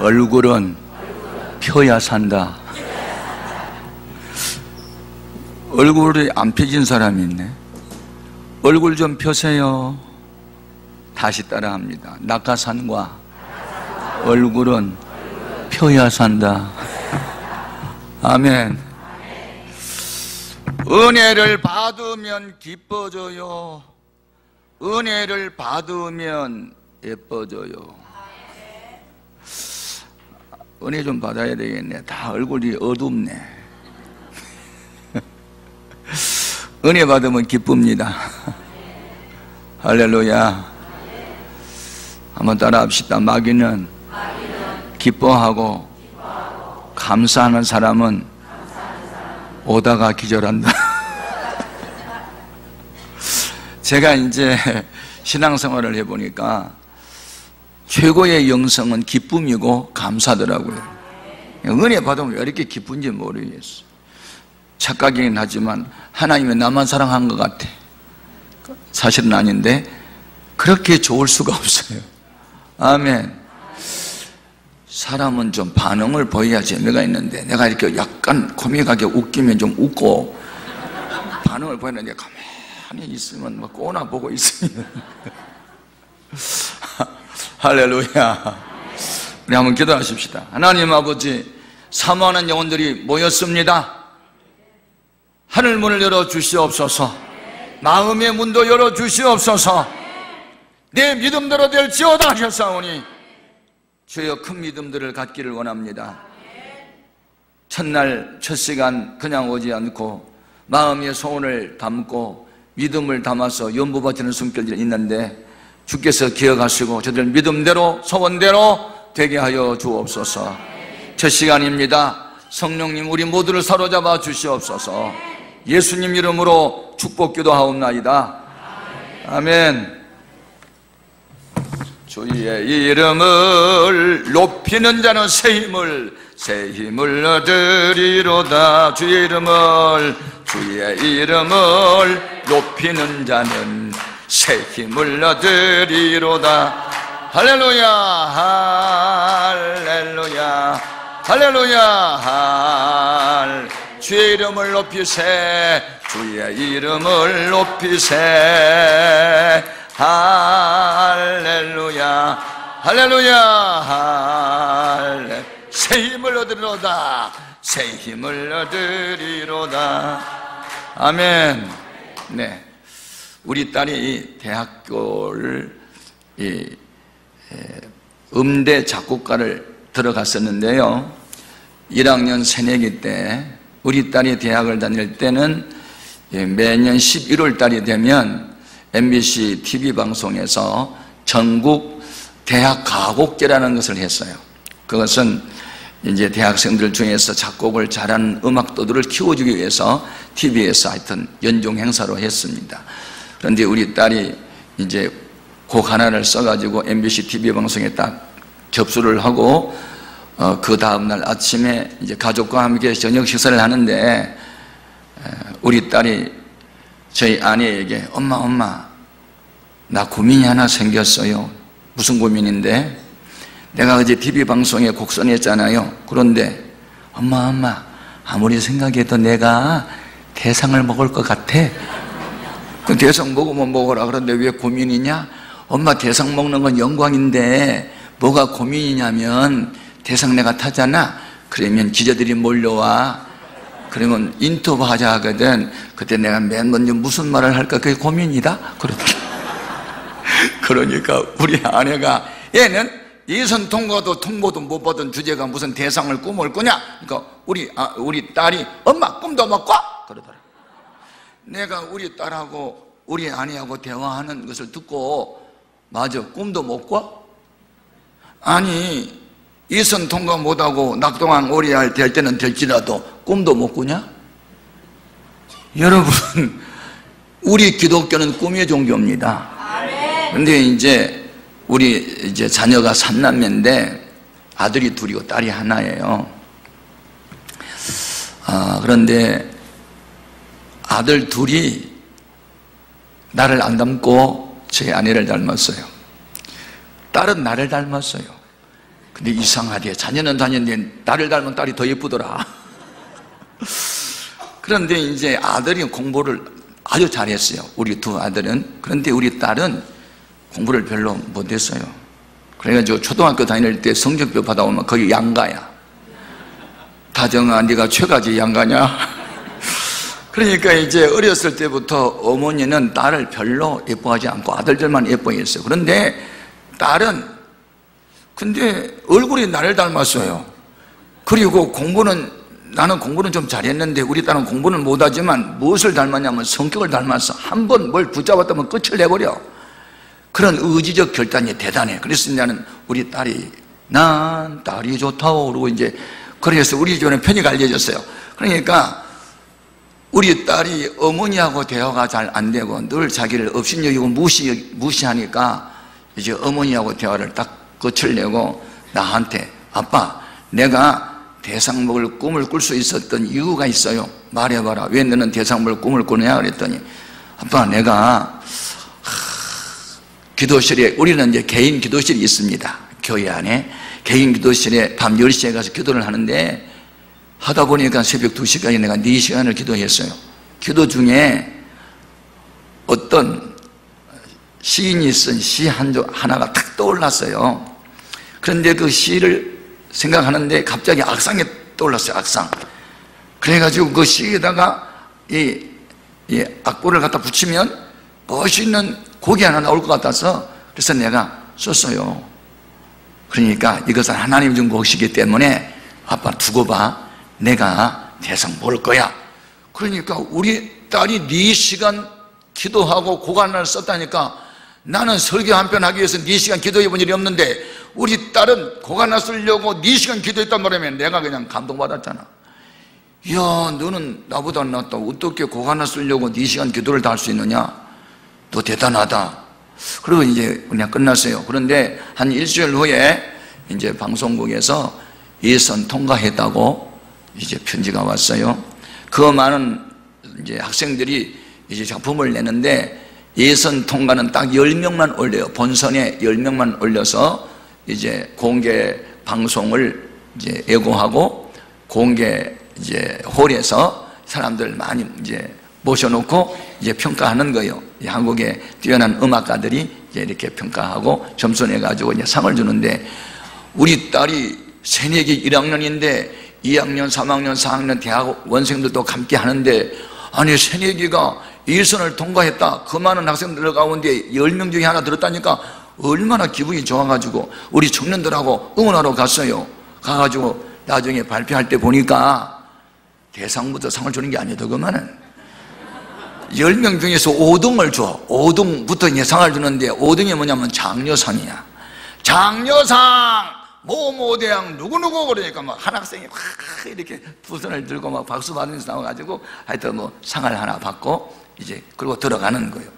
얼굴은 펴야 산다. 얼굴이 안 펴진 사람이 있네. 얼굴 좀 펴세요. 다시 따라합니다. 낙하산과 얼굴은 펴야 산다. 아멘. 은혜를 받으면 기뻐져요. 은혜를 받으면 예뻐져요. 은혜 좀 받아야 되겠네. 다 얼굴이 어둡네. 은혜 받으면 기쁩니다. 할렐루야. 한번 따라 합시다. 마귀는 기뻐하고 감사하는 사람은 오다가 기절한다. 제가 이제 신앙생활을 해보니까 최고의 영성은 기쁨이고 감사더라고요. 은혜 받으면 왜 이렇게 기쁜지 모르겠어요. 착각이긴 하지만 하나님이 나만 사랑한 것 같아. 사실은 아닌데 그렇게 좋을 수가 없어요. 아멘. 사람은 좀 반응을 보여야 재미가 있는데, 내가 이렇게 약간 코믹하게 웃기면 좀 웃고 반응을 보이는데 가만히 있으면 막 꼬나 보고 있으면 할렐루야. 우리 한번 기도하십시다. 하나님 아버지, 사모하는 영혼들이 모였습니다. 하늘 문을 열어 주시옵소서. 마음의 문도 열어 주시옵소서. 내 믿음대로 될지어다 하셨사오니 주여 큰 믿음들을 갖기를 원합니다. 첫날 첫 시간 그냥 오지 않고 마음의 소원을 담고 믿음을 담아서 연보받치는 숨결이 있는데 주께서 기억하시고 저들 믿음대로 소원대로 되게 하여 주옵소서. 첫 시간입니다. 성령님 우리 모두를 사로잡아 주시옵소서. 예수님 이름으로 축복 기도하옵나이다. 아멘. 주의 이름을 높이는 자는 새 힘을 얻으리로다. 주의 이름을 높이는 자는 새 힘을 얻으리로다. 할렐루야 할렐루야 할렐루야. 주의 이름을 높이세. 주의 이름을 높이세. 할렐루야 할렐루야 할렐루야. 새 힘을 얻으리로다. 새 힘을 얻으리로다. 아멘. 네, 우리 딸이 대학교를 음대 작곡과를 들어갔었는데요, 1학년 새내기 때, 우리 딸이 대학을 다닐 때는 매년 11월 달이 되면 MBC TV 방송에서 전국 대학 가곡제라는 것을 했어요. 그것은 이제 대학생들 중에서 작곡을 잘하는 음악도들을 키워주기 위해서 TV에서 하여튼 연중 행사로 했습니다. 그런데 우리 딸이 이제 곡 하나를 써가지고 MBC TV 방송에 딱 접수를 하고 그 다음날 아침에 이제 가족과 함께 저녁 식사를 하는데 우리 딸이 저희 아내에게 엄마 나 고민이 하나 생겼어요. 무슨 고민인데? 내가 어제 TV 방송에 곡 써냈잖아요. 그런데 엄마 아무리 생각해도 내가 대상을 먹을 것 같아. 그 대상 먹으면 먹어라. 그런데 왜 고민이냐? 엄마 대상 먹는 건 영광인데 뭐가 고민이냐면 대상 내가 타잖아. 그러면 기자들이 몰려와. 그러면 인터뷰 하자 하거든. 그때 내가 맨 먼저 무슨 말을 할까 그게 고민이다. 그러니까 우리 아내가 얘는 예선 통보도 못 받은 주제가 무슨 대상을 꿈을 꾸냐. 그러니까 우리 딸이 엄마 꿈도 못 꿔? 그러더라. 내가 우리 딸하고 우리 아내하고 대화하는 것을 듣고 맞아, 꿈도 못 꿔? 아니 예선 통과 못하고 낙동강 오리알 될 때는 될지라도 꿈도 못 꾸냐? 여러분, 우리 기독교는 꿈의 종교입니다. 그런데 이제 우리 자녀가 3남매인데 아들이 둘이고 딸이 하나예요. 그런데 아들 둘이 나를 안 닮고 제 아내를 닮았어요. 딸은 나를 닮았어요. 근데 이상하대. 자녀는 다녔는데 나를 닮은 딸이 더 예쁘더라. 그런데 이제 아들이 공부를 아주 잘했어요. 우리 두 아들은. 그런데 우리 딸은 공부를 별로 못했어요. 그래가지고 초등학교 다닐 때 성적표 받아오면 거의 양가야. 다정아, 네가 최가지 양가냐? 그러니까 이제 어렸을 때부터 어머니는 딸을 별로 예뻐하지 않고 아들들만 예뻐했어요. 그런데 딸은 근데 얼굴이 나를 닮았어요. 그리고 나는 공부는 좀 잘했는데 우리 딸은 공부는 못하지만 무엇을 닮았냐면 성격을 닮았어. 한번 뭘 붙잡았다면 끝을 내버려. 그런 의지적 결단이 대단해. 그래서 나는 우리 딸이 난 딸이 좋다고 그러고 이제 그래서 우리 집안에 편이 갈려졌어요. 그러니까 우리 딸이 어머니하고 대화가 잘 안 되고 늘 자기를 업신여기고 무시하니까 이제 어머니하고 대화를 딱 끝을 내고 나한테 아빠 내가 대상 먹을 꿈을 꿀 수 있었던 이유가 있어요. 말해봐라. 왜 너는 대상 먹을 꿈을 꾸느냐 그랬더니 아빠 내가 기도실에 우리는 이제 개인 기도실이 있습니다. 교회 안에 개인 기도실에 밤 10시에 가서 기도를 하는데 하다 보니까 새벽 2시까지 내가 4시간을 기도했어요. 기도 중에 어떤 시인이 쓴 시 하나가 탁 떠올랐어요. 그런데 그 시를 생각하는데 갑자기 악상이 떠올랐어요. 악상. 그래가지고 그 시에다가 이 악보를 갖다 붙이면 멋있는 곡이 하나 나올 것 같아서 그래서 내가 썼어요. 그러니까 이것은 하나님 준 곡이기 때문에 아빠 두고 봐. 내가 대상 볼 거야. 그러니까 우리 딸이 4시간 기도하고 곡 하나를 썼다니까 나는 설교 한 편 하기 위해서 4시간 기도해 본 일이 없는데 우리 딸은 곡 하나 쓰려고 4시간 기도했단 말이면 내가 그냥 감동받았잖아. 이야 너는 나보다 낫다. 어떻게 곡 하나 쓰려고 4시간 기도를 다 할 수 있느냐. 너 대단하다. 그리고 이제 그냥 끝났어요. 그런데 한 일주일 후에 이제 방송국에서 예선 통과했다고 이제 편지가 왔어요. 그 많은 이제 학생들이 이제 작품을 내는데 예선 통과는 딱 10명만 올려요. 본선에 10명만 올려서 이제 공개 방송을 이제 예고하고 공개 이제 홀에서 사람들 많이 이제 모셔놓고 이제 평가하는 거예요. 한국의 뛰어난 음악가들이 이제 이렇게 평가하고 점수 내가지고 이제 상을 주는데 우리 딸이 새내기 1학년인데 2학년, 3학년, 4학년 대학 원생들도 함께 하는데 아니 새내기가 예선을 통과했다. 그 많은 학생들 가운데 10명 중에 하나 들었다니까 얼마나 기분이 좋아가지고 우리 청년들하고 응원하러 갔어요. 가가지고 나중에 발표할 때 보니까 대상부터 상을 주는 게 아니더구만은 10명 중에서 5등을 줘. 5등부터 이제 상을 주는데 5등이 뭐냐면 장려상이야. 장려상 모모대왕 누구누구 그러니까 막 한 학생이 막 이렇게 두 손을 들고 막 박수 받으면서 나와가지고 하여튼 뭐 상을 하나 받고 이제 그리고 들어가는 거예요.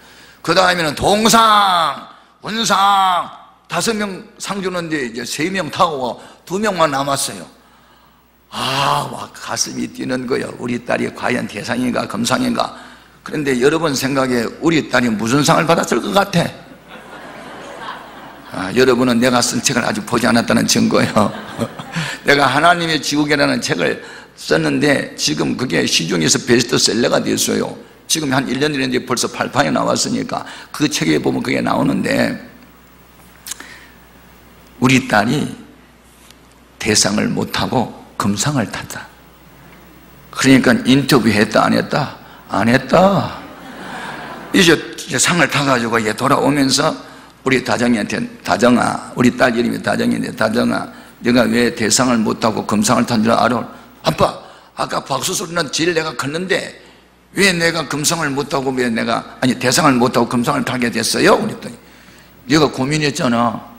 그 다음에는 동상, 운상 5명 상 주는데 이제 3명 타고 2명만 남았어요. 막 가슴이 뛰는 거예요. 우리 딸이 과연 대상인가 금상인가. 그런데 여러분 생각에 우리 딸이 무슨 상을 받았을 것 같아? 여러분은 내가 쓴 책을 아직 보지 않았다는 증거예요. 내가 하나님의 지국이라는 책을 썼는데 지금 그게 시중에서 베스트셀러가 됐어요. 지금 한 1년 됐는데 벌써 8판이 나왔으니까 그 책에 보면 그게 나오는데 우리 딸이 대상을 못하고 금상을 탔다. 그러니까 인터뷰했다 안 했다? 안 했다. 이제 상을 타가지고 이제 돌아오면서 우리 다정이한테 다정아, 우리 딸 이름이 다정인데 다정아 네가 왜 대상을 못하고 금상을 탄 줄 알아? 아빠 아까 박수 소리는 제일 내가 컸는데 왜 내가 금상을 못하고 왜 내가 대상을 못하고 금상을 타게 됐어요? 그랬더니 네가 고민했잖아.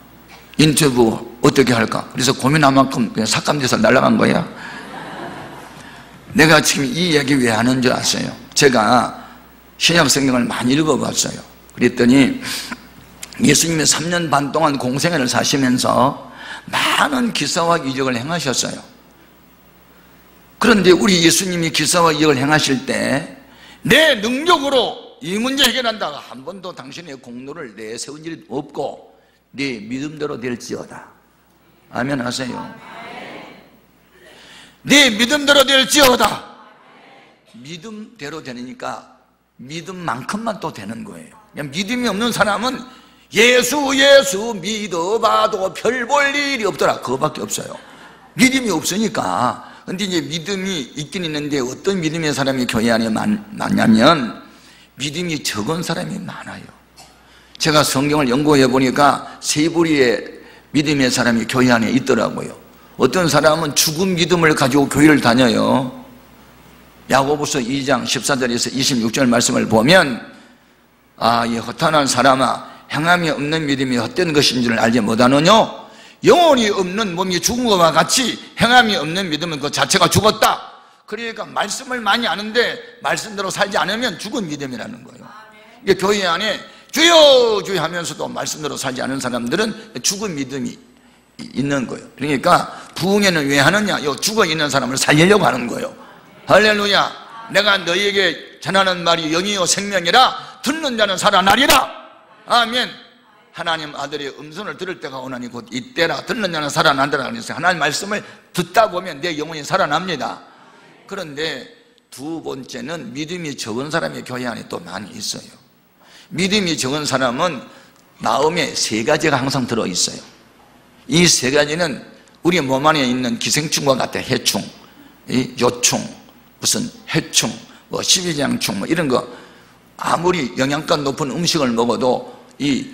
인터뷰 어떻게 할까? 그래서 고민한 만큼 그냥 삭감돼서 날아간 거야. 내가 지금 이 이야기 왜 하는 줄 아세요? 제가 신약 성경을 많이 읽어봤어요. 그랬더니 예수님이 3년 반 동안 공생애를 사시면서 많은 기사와 이적을 행하셨어요. 그런데 우리 예수님이 기사와 이적을 행하실 때 내 능력으로 이 문제 해결한다. 한 번도 당신의 공로를 내세운 일이 없고 네 믿음대로 될지어다. 아멘 하세요. 네 믿음대로 될지어다. 믿음대로 되니까 믿음만큼만 또 되는 거예요. 그냥 믿음이 없는 사람은 예수 믿어봐도 별 볼 일이 없더라, 그거밖에 없어요. 믿음이 없으니까. 근데 이제 믿음이 있긴 있는데 어떤 믿음의 사람이 교회 안에 많냐면 믿음이 적은 사람이 많아요. 제가 성경을 연구해 보니까 세 부류의 믿음의 사람이 교회 안에 있더라고요. 어떤 사람은 죽은 믿음을 가지고 교회를 다녀요. 야고보서 2장 14절에서 26절 말씀을 보면 이 허탄한 사람아, 행함이 없는 믿음이 헛된 것인 줄 알지 못하느뇨? 영혼이 없는 몸이 죽은 것과 같이 행함이 없는 믿음은 그 자체가 죽었다. 그러니까 말씀을 많이 아는데 말씀대로 살지 않으면 죽은 믿음이라는 거예요. 이게 교회 안에 주여 주여 하면서도 말씀대로 살지 않은 사람들은 죽은 믿음이 있는 거예요. 그러니까 부흥회는 왜 하느냐? 죽어있는 사람을 살리려고 하는 거예요. 할렐루야. 내가 너희에게 전하는 말이 영이요 생명이라 듣는 자는 살아나리라. 아멘. 하나님 아들의 음성을 들을 때가 오나니 곧 이때라. 듣는 자는 살아난다라. 그래서 하나님 말씀을 듣다 보면 내 영혼이 살아납니다. 그런데 두 번째는 믿음이 적은 사람이 교회 안에 또 많이 있어요. 믿음이 적은 사람은 마음에 세 가지가 항상 들어있어요. 이 세 가지는 우리 몸 안에 있는 기생충과 같아. 해충, 요충, 무슨 해충, 십이장충 이런 거. 아무리 영양가 높은 음식을 먹어도 이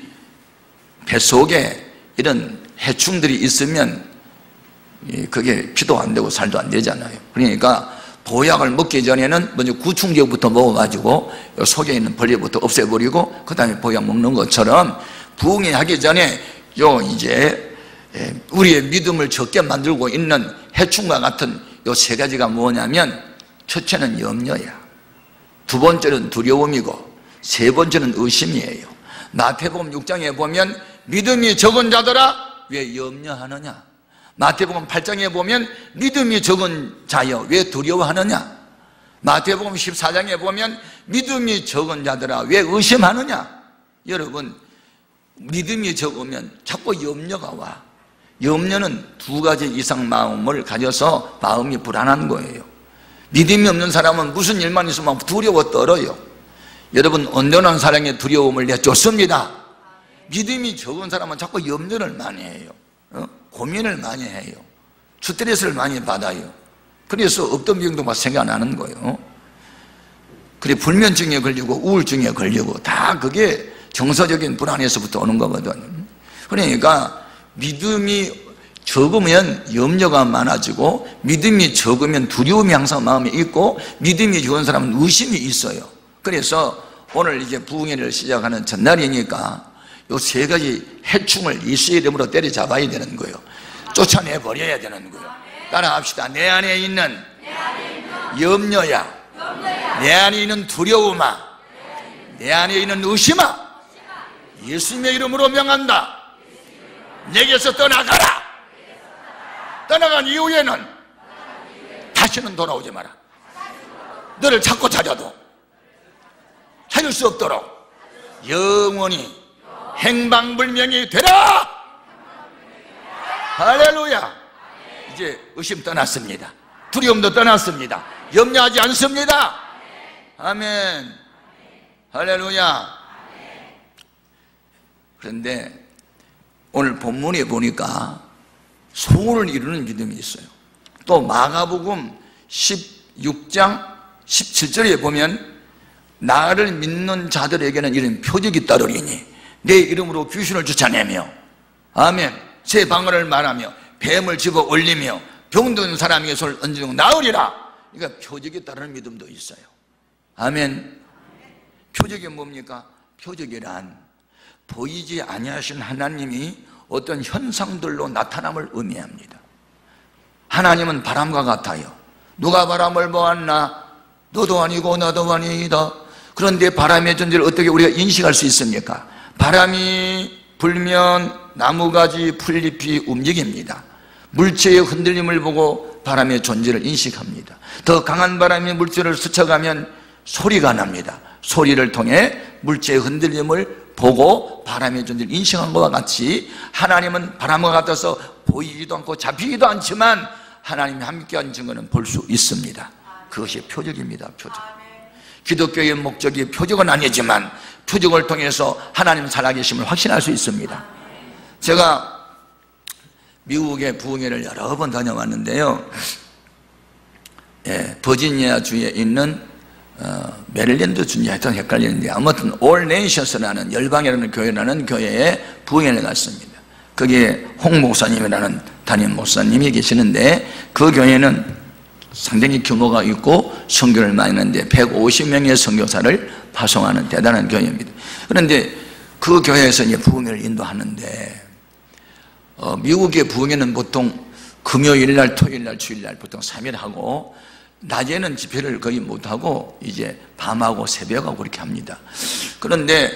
뱃속에 이런 해충들이 있으면 그게 피도 안 되고 살도 안 되잖아요. 그러니까 보약을 먹기 전에는 먼저 구충제부터 먹어가지고 속에 있는 벌레부터 없애버리고 그 다음에 보약 먹는 것처럼 부흥이 하기 전에 이제 우리의 믿음을 적게 만들고 있는 해충과 같은 요 세 가지가 뭐냐면, 첫째는 염려야, 두 번째는 두려움이고 세 번째는 의심이에요. 마태복음 6장에 보면 믿음이 적은 자들아 왜 염려하느냐, 마태복음 8장에 보면 믿음이 적은 자여 왜 두려워하느냐, 마태복음 14장에 보면 믿음이 적은 자들아 왜 의심하느냐. 여러분, 믿음이 적으면 자꾸 염려가 와. 염려는 두 가지 이상 마음을 가져서 마음이 불안한 거예요. 믿음이 없는 사람은 무슨 일만 있으면 두려워 떨어요. 여러분, 온전한 사랑의 두려움을 내쫓습니다. 믿음이 적은 사람은 자꾸 염려를 많이 해요. 고민을 많이 해요. 스트레스를 많이 받아요. 그래서 없던 병도 막 생각나는 거예요. 그래, 불면증에 걸리고 우울증에 걸리고 다 그게 정서적인 불안에서부터 오는 거거든. 그러니까 믿음이 적으면 염려가 많아지고, 믿음이 적으면 두려움이 항상 마음에 있고, 믿음이 적은 사람은 의심이 있어요. 그래서 오늘 이제 부흥회를 시작하는 전날이니까 요 세 가지 해충을 예수의 이름으로 때려잡아야 되는 거예요. 쫓아내버려야 되는 거예요. 따라합시다. 내 안에 있는 염려야, 내 안에 있는 두려움아, 내 안에 있는 의심아, 예수님의 이름으로 명한다. 내게서 떠나가라. 떠나간 이후에는 다시는 돌아오지 마라. 너를 찾고 찾아도 찾을 수 없도록 영원히 행방불명이 되라. 할렐루야. 이제 의심 떠났습니다. 두려움도 떠났습니다. 염려하지 않습니다. 아멘. 할렐루야. 그런데 오늘 본문에 보니까 소원을 이루는 믿음이 있어요. 또 마가복음 16장 17절에 보면 나를 믿는 자들에게는 이런 표적이 따르리니 내 이름으로 귀신을 쫓아내며, 아멘, 새 방언을 말하며 뱀을 집어 올리며 병든 사람에게 손을 얹으면 나으리라. 그러니까 표적이 따르는 믿음도 있어요. 아멘. 표적이 뭡니까? 표적이란 보이지 아니하신 하나님이 어떤 현상들로 나타남을 의미합니다. 하나님은 바람과 같아요. 누가 바람을 보았나? 너도 아니고 나도 아니다. 그런데 바람의 존재를 어떻게 우리가 인식할 수 있습니까? 바람이 불면 나무가지, 풀잎이 움직입니다. 물체의 흔들림을 보고 바람의 존재를 인식합니다. 더 강한 바람이 물체를 스쳐가면 소리가 납니다. 소리를 통해 물체의 흔들림을 보고 바람의 존재를 인식한 것과 같이 하나님은 바람과 같아서 보이지도 않고 잡히지도 않지만 하나님이 함께한 증거는 볼 수 있습니다. 그것이 표적입니다. 표적. 기독교의 목적이 표적은 아니지만 표적을 통해서 하나님 살아계심을 확신할 수 있습니다. 제가 미국의 부흥회를 여러 번 다녀왔는데요, 버지니아 주에 있는 메릴랜드 주인지 하여튼 헷갈리는데 아무튼 All Nations라는 열방이라는 교회라는 교회에 부흥회를 갔습니다. 거기에 홍 목사님이라는 담임 목사님이 계시는데 그 교회는 상당히 규모가 있고 선교를 많이 하는데 150명의 선교사를 파송하는 대단한 교회입니다. 그런데 그 교회에서 이제 부흥회를 인도하는데 미국의 부흥회는 보통 금요일날, 토요일날, 주일날 보통 3일 하고 낮에는 집회를 거의 못하고 이제 밤하고 새벽하고 그렇게 합니다. 그런데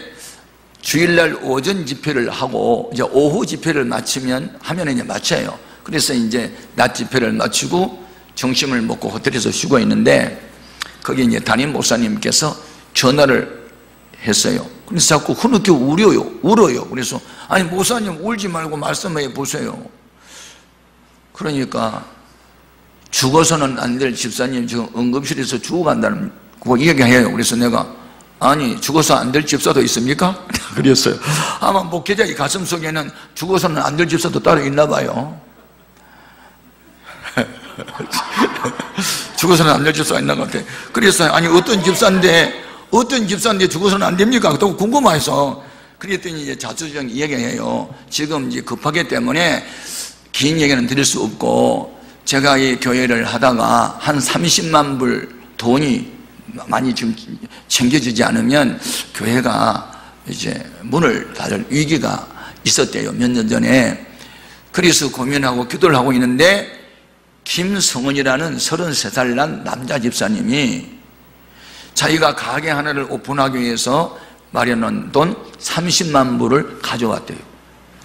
주일날 오전 집회를 하고 이제 오후 집회를 마치면 하면 이제 마쳐요. 그래서 이제 낮 집회를 마치고 점심을 먹고 호텔에서 쉬고 있는데 거기 이제 담임 목사님께서 전화를 했어요. 그래서 자꾸 흐느껴 울어요. 그래서 아니 목사님 울지 말고 말씀해 보세요. 그러니까 죽어서는 안 될 집사님 지금 응급실에서 죽어간다는 그 얘기해요. 그래서 내가 아니 죽어서 안 될 집사도 있습니까? 그랬어요. 아마 목회자의 가슴 속에는 죽어서는 안 될 집사도 따로 있나 봐요. 죽어서는 안 될 집사가 있나 것 같아. 그래서 아니 어떤 집사인데 죽어서는 안 됩니까? 또 궁금해서 그랬더니 이제 자초지종 얘기해요. 지금 이제 급하기 때문에 긴 얘기는 드릴 수 없고 제가 이 교회를 하다가 한 30만 불 돈이 많이 좀 챙겨주지 않으면 교회가 이제 문을 닫을 위기가 있었대요. 몇 년 전에. 그래서 고민하고 기도를 하고 있는데 김성은이라는 33살 난 남자 집사님이 자기가 가게 하나를 오픈하기 위해서 마련한 돈 30만 불을 가져왔대요.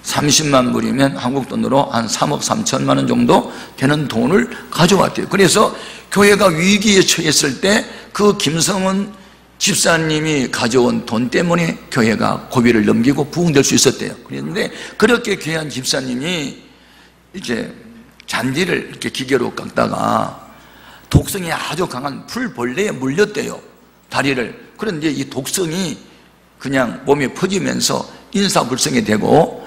30만 불이면 한국 돈으로 한 3억 3천만 원 정도 되는 돈을 가져왔대요. 그래서 교회가 위기에 처했을 때 그 김성은 집사님이 가져온 돈 때문에 교회가 고비를 넘기고 부흥될 수 있었대요. 그런데 그렇게 귀한 집사님이 이제 잔디를 이렇게 기계로 깎다가 독성이 아주 강한 풀벌레에 물렸대요. 다리를. 그런데 이 독성이 그냥 몸에 퍼지면서 인사불성이 되고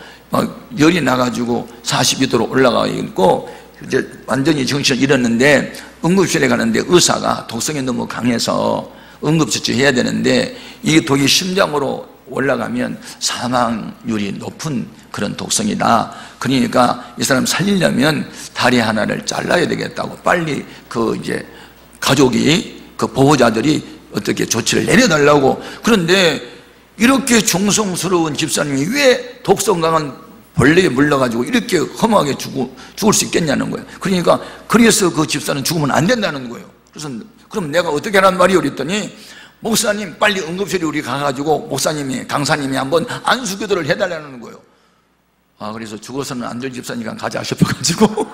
열이 나가지고 42도로 올라가 있고 이제 완전히 정신을 잃었는데 응급실에 가는데 의사가 독성이 너무 강해서 응급처치해야 되는데 이 독이 심장으로 올라가면 사망률이 높은 그런 독성이다. 그러니까 이 사람 살리려면 다리 하나를 잘라야 되겠다고 빨리 그 이제 가족이 그 보호자들이 어떻게 조치를 내려달라고. 그런데 이렇게 중성스러운 집사님이 왜 독성 강한 벌레에 물려가지고 이렇게 험하게 죽을 수 있겠냐는 거예요. 그러니까 그래서 그 집사는 죽으면 안 된다는 거예요. 그래서 그럼 내가 어떻게 하란 말이요? 그랬더니 목사님 빨리 응급실에 우리 가가지고 목사님이 강사님이 한번 안수기도를 해달라는 거예요. 아 그래서 죽어서는 안 될 집사니까 가자 싶어가지고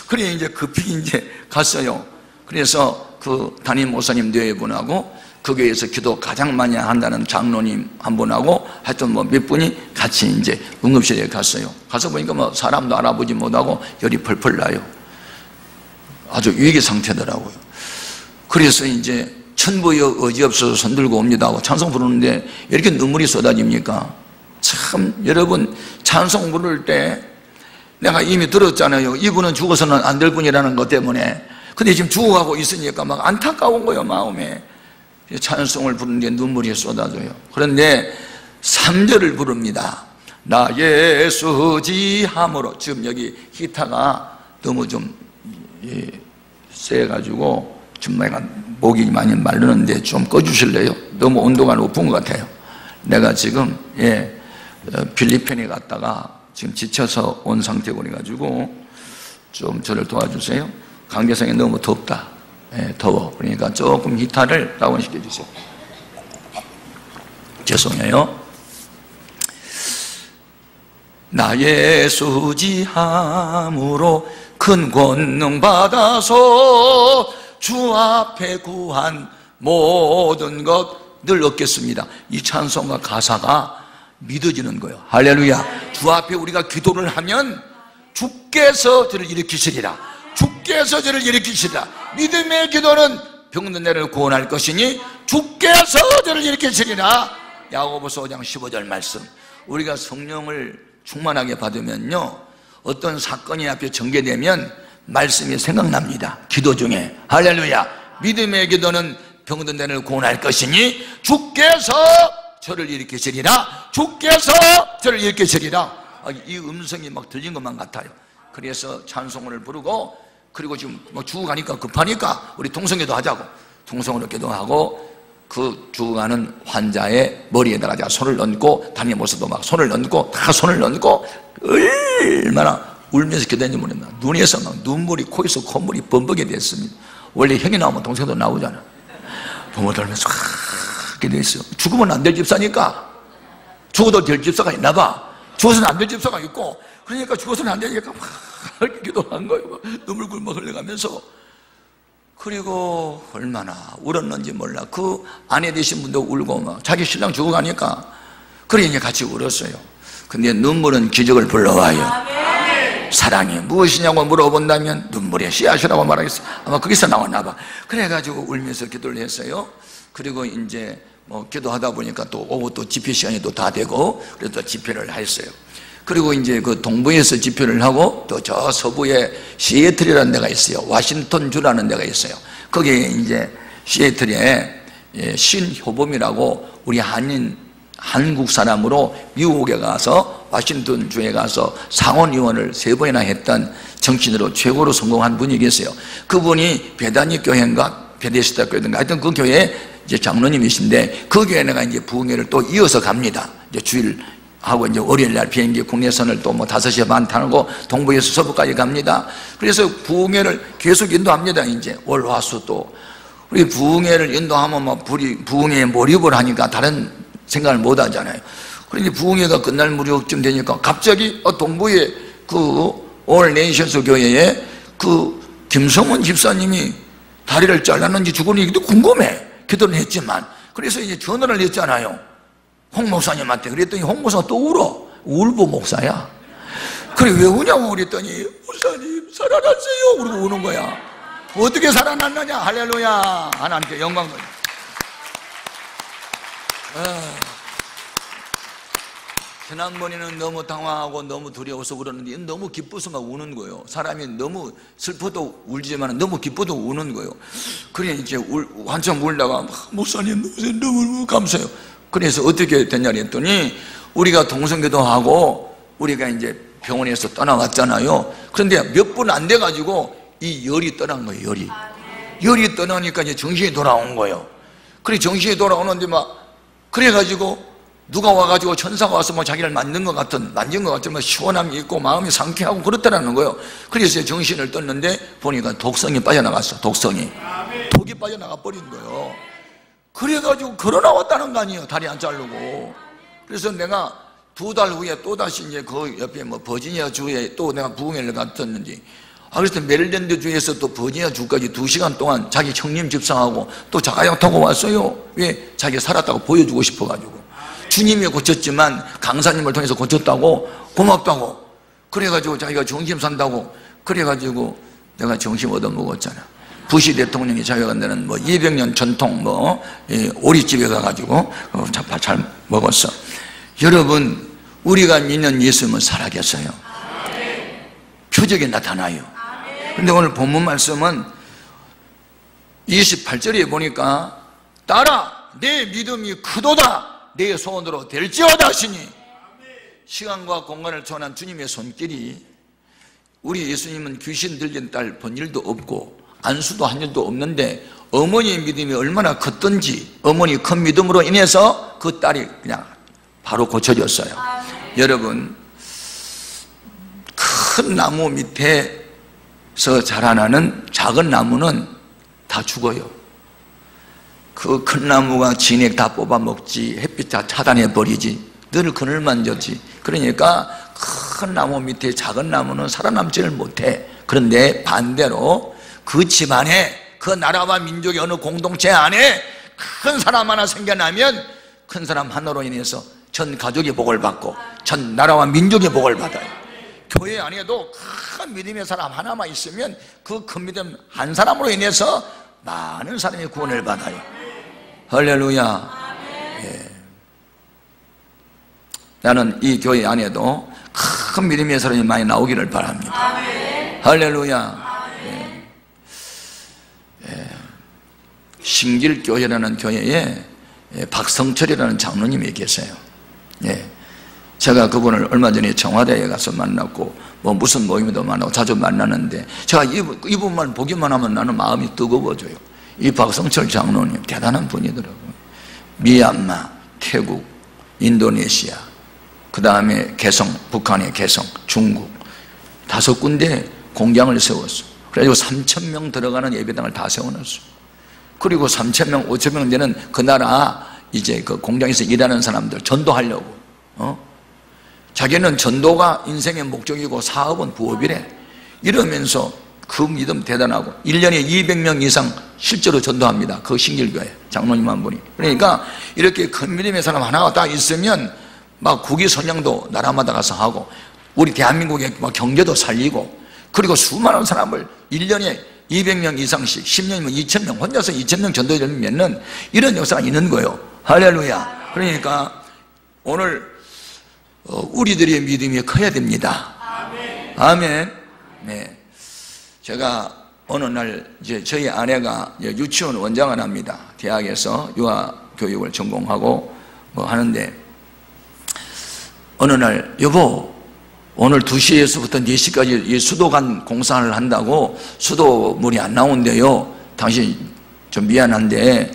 그래 이제 급히 이제 갔어요. 그래서 그 담임 목사님 네 분하고 그 교회에서 기도 가장 많이 한다는 장로님 한 분하고 하여튼 뭐 몇 분이 같이 이제 응급실에 갔어요. 가서 보니까 뭐 사람도 알아보지 못하고 열이 펄펄 나요. 아주 위기 상태더라고요. 그래서 이제 천부여 의지 없어서 손들고 옵니다 하고 찬송 부르는데 이렇게 눈물이 쏟아집니까? 참 여러분 찬송 부를 때 내가 이미 들었잖아요. 이분은 죽어서는 안 될 분이라는 것 때문에. 근데 지금 죽어가고 있으니까 막 안타까운 거예요. 마음에. 찬송을 부르는데 눈물이 쏟아져요. 그런데 3절을 부릅니다. 나 예수 지함으로. 지금 여기 기타가 너무 좀 세가지고 정말 목이 많이 마르는데 좀 꺼주실래요? 너무 온도가 높은 것 같아요. 내가 지금 필리핀에 갔다가 지금 지쳐서 온 상태고 그래가지고 좀 저를 도와주세요. 관계성이 너무 덥다. 더워. 그러니까 조금 기타를 다운시켜 주세요. 죄송해요. 나의 수지함으로 큰 권능 받아서 주 앞에 구한 모든 것 늘 얻겠습니다. 이 찬송과 가사가 믿어지는 거예요. 할렐루야. 주 앞에 우리가 기도를 하면 주께서 저를 일으키시리라. 주께서 저를 일으키시리라. 믿음의 기도는 병든 자를 구원할 것이니 주께서 저를 일으키시리라. 야고보서 5장 15절 말씀. 우리가 성령을 충만하게 받으면요, 어떤 사건이 앞에 전개되면 말씀이 생각납니다. 기도 중에. 할렐루야. 믿음의 기도는 병든 자를 구원할 것이니 주께서 저를 일으키시리라. 주께서 저를 일으키시리라. 이 음성이 막 들린 것만 같아요. 그래서 찬송을 부르고, 그리고 지금 뭐 죽어가니까 급하니까 우리 통성기도 하자고 통성으로 기도하고, 그 죽어가는 환자의 머리에다가 제가 손을 얹고, 다니는 모습도 막 손을 얹고, 다 손을 얹고, 얼마나 울면서 기도했는지 모릅니다. 눈에서 막 눈물이, 코에서 콧물이 범벅이 됐습니다. 원래 형이 나오면 동생도 나오잖아. 부모 들면서 기도했어요. 죽으면 안 될 집사니까, 죽어도 될 집사가 있나 봐. 죽어서는 안 될 집사가 있고, 그러니까 죽어서는 안 되니까 막 기도한 거예요. 막 눈물 굴먹 흘려가면서. 그리고 얼마나 울었는지 몰라. 그 아내 되신 분도 울고, 막 자기 신랑 죽어가니까 그래 이제 같이 울었어요. 근데 눈물은 기적을 불러와요. 사랑이 무엇이냐고 물어본다면 눈물의 씨앗이라고 말하겠어요. 아마 거기서 나왔나 봐. 그래가지고 울면서 기도를 했어요. 그리고 이제 뭐 기도하다 보니까 또 오후 또 집회 시간이 또 다 되고, 그래서 또 집회를 했어요. 그리고 이제 그 동부에서 집회를 하고, 또 저 서부에 시애틀이라는 데가 있어요. 워싱턴 주라는 데가 있어요. 거기에 이제 시애틀에 신효범이라고 우리 한국 사람으로 미국에 가서 워싱턴 주에 가서 상원의원을 3번이나 했던 정치인으로 최고로 성공한 분이 계세요. 그분이 베다니 교회인가 베데스다 교회인가 하여튼 그 교회에 이제 장로님이신데, 그 교회에 내가 이제 부흥회를 또 이어서 갑니다. 이제 주일하고 이제 월요일날 비행기 국내선을 또 뭐 5시 반 타고 동부에서 서부까지 갑니다. 그래서 부흥회를 계속 인도합니다. 이제 월, 화, 수 또 우리 부흥회를 인도하면 뭐 부흥회에 몰입을 하니까 다른 생각을 못 하잖아요. 그런데 부흥회가 끝날 무렵쯤 되니까 갑자기 동부의 그 올 네이션스 교회에 그 김성원 집사님이 다리를 잘랐는지 죽었는지 궁금해. 기도를 했지만, 그래서 이제 전화를 했잖아요, 홍 목사님한테. 그랬더니 홍 목사가 또 울어. 울보 목사야. 그래 왜 우냐고 그랬더니, 목사님 살아났어요. 그러고 우는 거야. 어떻게 살아났느냐. 할렐루야. 하나님께 영광. 지난번에는 너무 당황하고 너무 두려워서 울었는데, 너무 기뻐서 막 우는 거예요. 사람이 너무 슬퍼도 울지만 너무 기뻐도 우는 거예요. 그래 이제 한참 울다가 목사님 너무 감사해요. 그래서 어떻게 됐냐 했더니, 우리가 동성기도하고 우리가 이제 병원에서 떠나왔잖아요. 그런데 몇 분 안 돼가지고 이 열이 떠난 거예요. 열이 떠나니까 이제 정신이 돌아온 거예요. 그래 정신이 돌아오는데 막 그래가지고 누가 와가지고 천사가 와서 뭐 자기를 만진 것 같은 뭐 시원함이 있고 마음이 상쾌하고 그렇다라는 거예요. 그래서 정신을 떴는데 보니까 독성이 빠져나갔어. 독이 빠져나가 버린 거예요. 그래가지고 걸어 나왔다는 거 아니에요. 다리 안 자르고. 그래서 내가 2달 후에 또다시 이제 그 옆에 뭐 버지니아 주에 또 내가 부흥회를 갔었는지, 그래서 메릴랜드 주에서 또 버지니아 주까지 2시간 동안 자기 형님 집사하고 또 자가용 타고 왔어요. 왜? 자기 살았다고 보여주고 싶어가지고. 주님이 고쳤지만 강사님을 통해서 고쳤다고, 고맙다고. 그래가지고 자기가 정신 산다고. 그래가지고 내가 정신 얻어먹었잖아. 부시 대통령이 자기가 내는 뭐 200년 전통 오리집에 가가지고 잘 먹었어. 여러분, 우리가 믿는 예수님은 살아계세요. 표적이 나타나요. 근데 오늘 본문 말씀은 28절에 보니까, 따라 내 믿음이 크도다 내 소원으로 될지어다 하시니, 시간과 공간을 초월한 주님의 손길이, 우리 예수님은 귀신 들린 딸 본 일도 없고 안수도 한 일도 없는데 어머니의 믿음이 얼마나 컸던지, 어머니 큰 믿음으로 인해서 그 딸이 그냥 바로 고쳐졌어요. 여러분, 큰 나무 밑에서 자라나는 작은 나무는 다 죽어요. 그 큰 나무가 진액 다 뽑아먹지, 햇빛 다 차단해버리지, 늘 그늘만 졌지. 그러니까 큰 나무 밑에 작은 나무는 살아남지를 못해. 그런데 반대로 그 집안에, 그 나라와 민족의 어느 공동체 안에 큰 사람 하나 생겨나면 큰 사람 하나로 인해서 전 가족이 복을 받고 전 나라와 민족이 복을 받아요. 교회 안에도 큰 믿음의 사람 하나만 있으면 그 큰 믿음 한 사람으로 인해서 많은 사람이 구원을 받아요. 할렐루야. 예. 나는 이 교회 안에도 큰 믿음의 사람이 많이 나오기를 바랍니다. 할렐루야. 예. 예. 신길교회라는 교회에 박성철이라는 장로님이 계세요. 예. 제가 그분을 얼마 전에 청와대에 가서 만났고 뭐 무슨 모임에도 만나고 자주 만나는데 제가 이분만 보기만 하면 나는 마음이 뜨거워져요. 이 박성철 장로님 대단한 분이더라고요. 미얀마, 태국, 인도네시아, 그 다음에 개성, 북한의 개성, 중국 5군데 공장을 세웠어. 그래가지고 3,000명 들어가는 예배당을 다 세워놨어. 그리고 3,000명, 5,000명 되는 그 나라 이제 그 공장에서 일하는 사람들 전도하려고 자기는 전도가 인생의 목적이고 사업은 부업이래. 이러면서 그 믿음 대단하고 1년에 200명 이상 실제로 전도합니다. 그 신길교회 장로님 한 분이. 그러니까 이렇게 큰 믿음의 사람 하나가 딱 있으면 막 국위선양도 나라마다 가서 하고 우리 대한민국의 막 경제도 살리고 그리고 수많은 사람을 1년에 200명 이상씩 10년이면 2,000명 혼자서 2,000명 전도되면은 이런 역사가 있는 거예요. 할렐루야. 그러니까 오늘 우리들의 믿음이 커야 됩니다. 아멘. 네. 제가 어느 날 이제 저희 아내가 유치원 원장을 합니다. 대학에서 유아 교육을 전공하고 뭐 하는데 어느 날 여보 오늘 2시에서부터 4시까지 수도관 공사를 한다고 수도물이 안 나온대요. 당신 좀 미안한데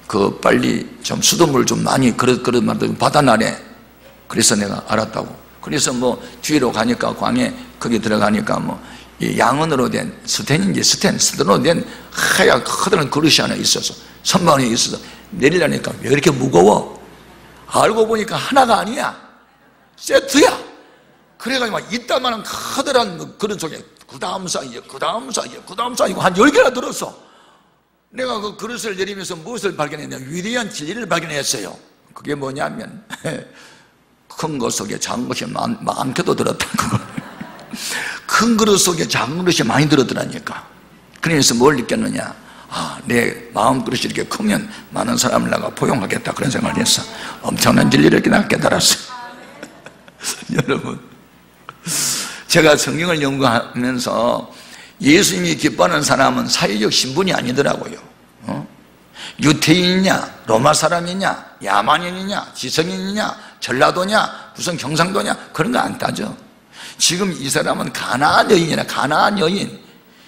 그 빨리 좀 수도물 좀 많이 그릇 받아놔래. 그래서 내가 알았다고. 그래서 뭐 뒤로 가니까 광에 거기 들어가니까 뭐 양은으로 된 스텐으로 된 하얗게 커다란 그릇이 하나 있어서 선반에 있어서 내리려니까 왜 이렇게 무거워? 알고 보니까 하나가 아니야. 세트야. 그래가지고 막 이따만한 커다란 그릇 속에 그 다음 사이에 한 10개나 들었어. 내가 그 그릇을 내리면서 무엇을 발견했냐? 위대한 진리를 발견했어요. 그게 뭐냐면 큰 것 속에 작은 것이 많게도 들었다는 거. 큰 그릇 속에 작은 그릇이 많이 들었더라니까. 그래서 뭘 느꼈느냐? 내 마음 그릇이 이렇게 크면 많은 사람을 내가 포용하겠다 그런 생각을 했어. 엄청난 진리를 이렇게 나 깨달았어요. 여러분, 제가 성경을 연구하면서 예수님이 기뻐하는 사람은 사회적 신분이 아니더라고요. 유태인이냐, 로마 사람이냐, 야만인이냐, 지성인이냐, 전라도냐, 무슨 경상도냐 그런 거 안 따져. 지금 이 사람은 가나안 여인이라 가나안 여인,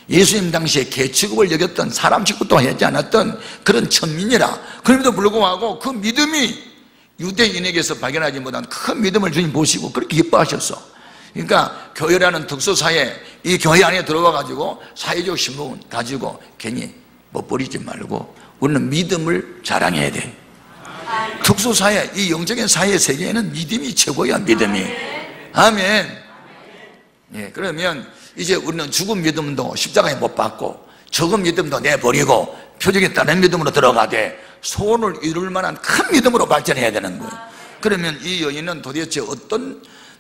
예수님 당시에 개취급을 여겼던 사람 취급도 하지 않았던 그런 천민이라. 그럼에도 불구하고 그 믿음이 유대인에게서 발견하지 못한 큰 믿음을 주님 보시고 그렇게 기뻐하셨어. 그러니까 교회라는 특수사회, 이 교회 안에 들어와 가지고 사회적 신분 가지고 괜히 멋부리지 말고 우리는 믿음을 자랑해야 돼. 특수사회, 이 영적인 사회 세계에는 믿음이 최고야. 믿음이. 아멘. 예, 그러면 이제 우리는 죽은 믿음도 십자가에 못 박고 적은 믿음도 내버리고 표적에 따른 믿음으로 들어가되 소원을 이룰 만한 큰 믿음으로 발전해야 되는 거예요. 그러면 이 여인은 도대체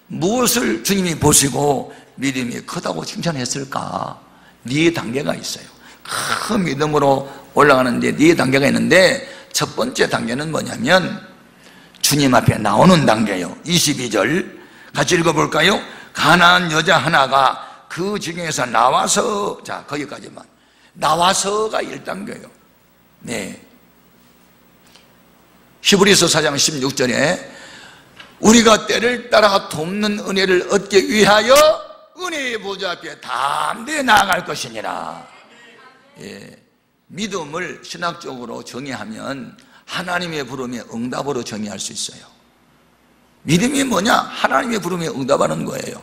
무엇을 주님이 보시고 믿음이 크다고 칭찬했을까? 네 단계가 있어요. 큰 믿음으로 올라가는데 네 단계가 있는데 첫 번째 단계는 뭐냐면 주님 앞에 나오는 단계예요. 22절 같이 읽어볼까요? 가난한 여자 하나가 그 지경에서 나와서, 자 거기까지만, 나와서가 1단계예요 네. 히브리서 4장 16절에 우리가 때를 따라 돕는 은혜를 얻기 위하여 은혜의 보좌 앞에 담대히 나아갈 것이니라. 예, 믿음을 신학적으로 정의하면 하나님의 부름에 응답으로 정의할 수 있어요. 믿음이 뭐냐? 하나님의 부름에 응답하는 거예요.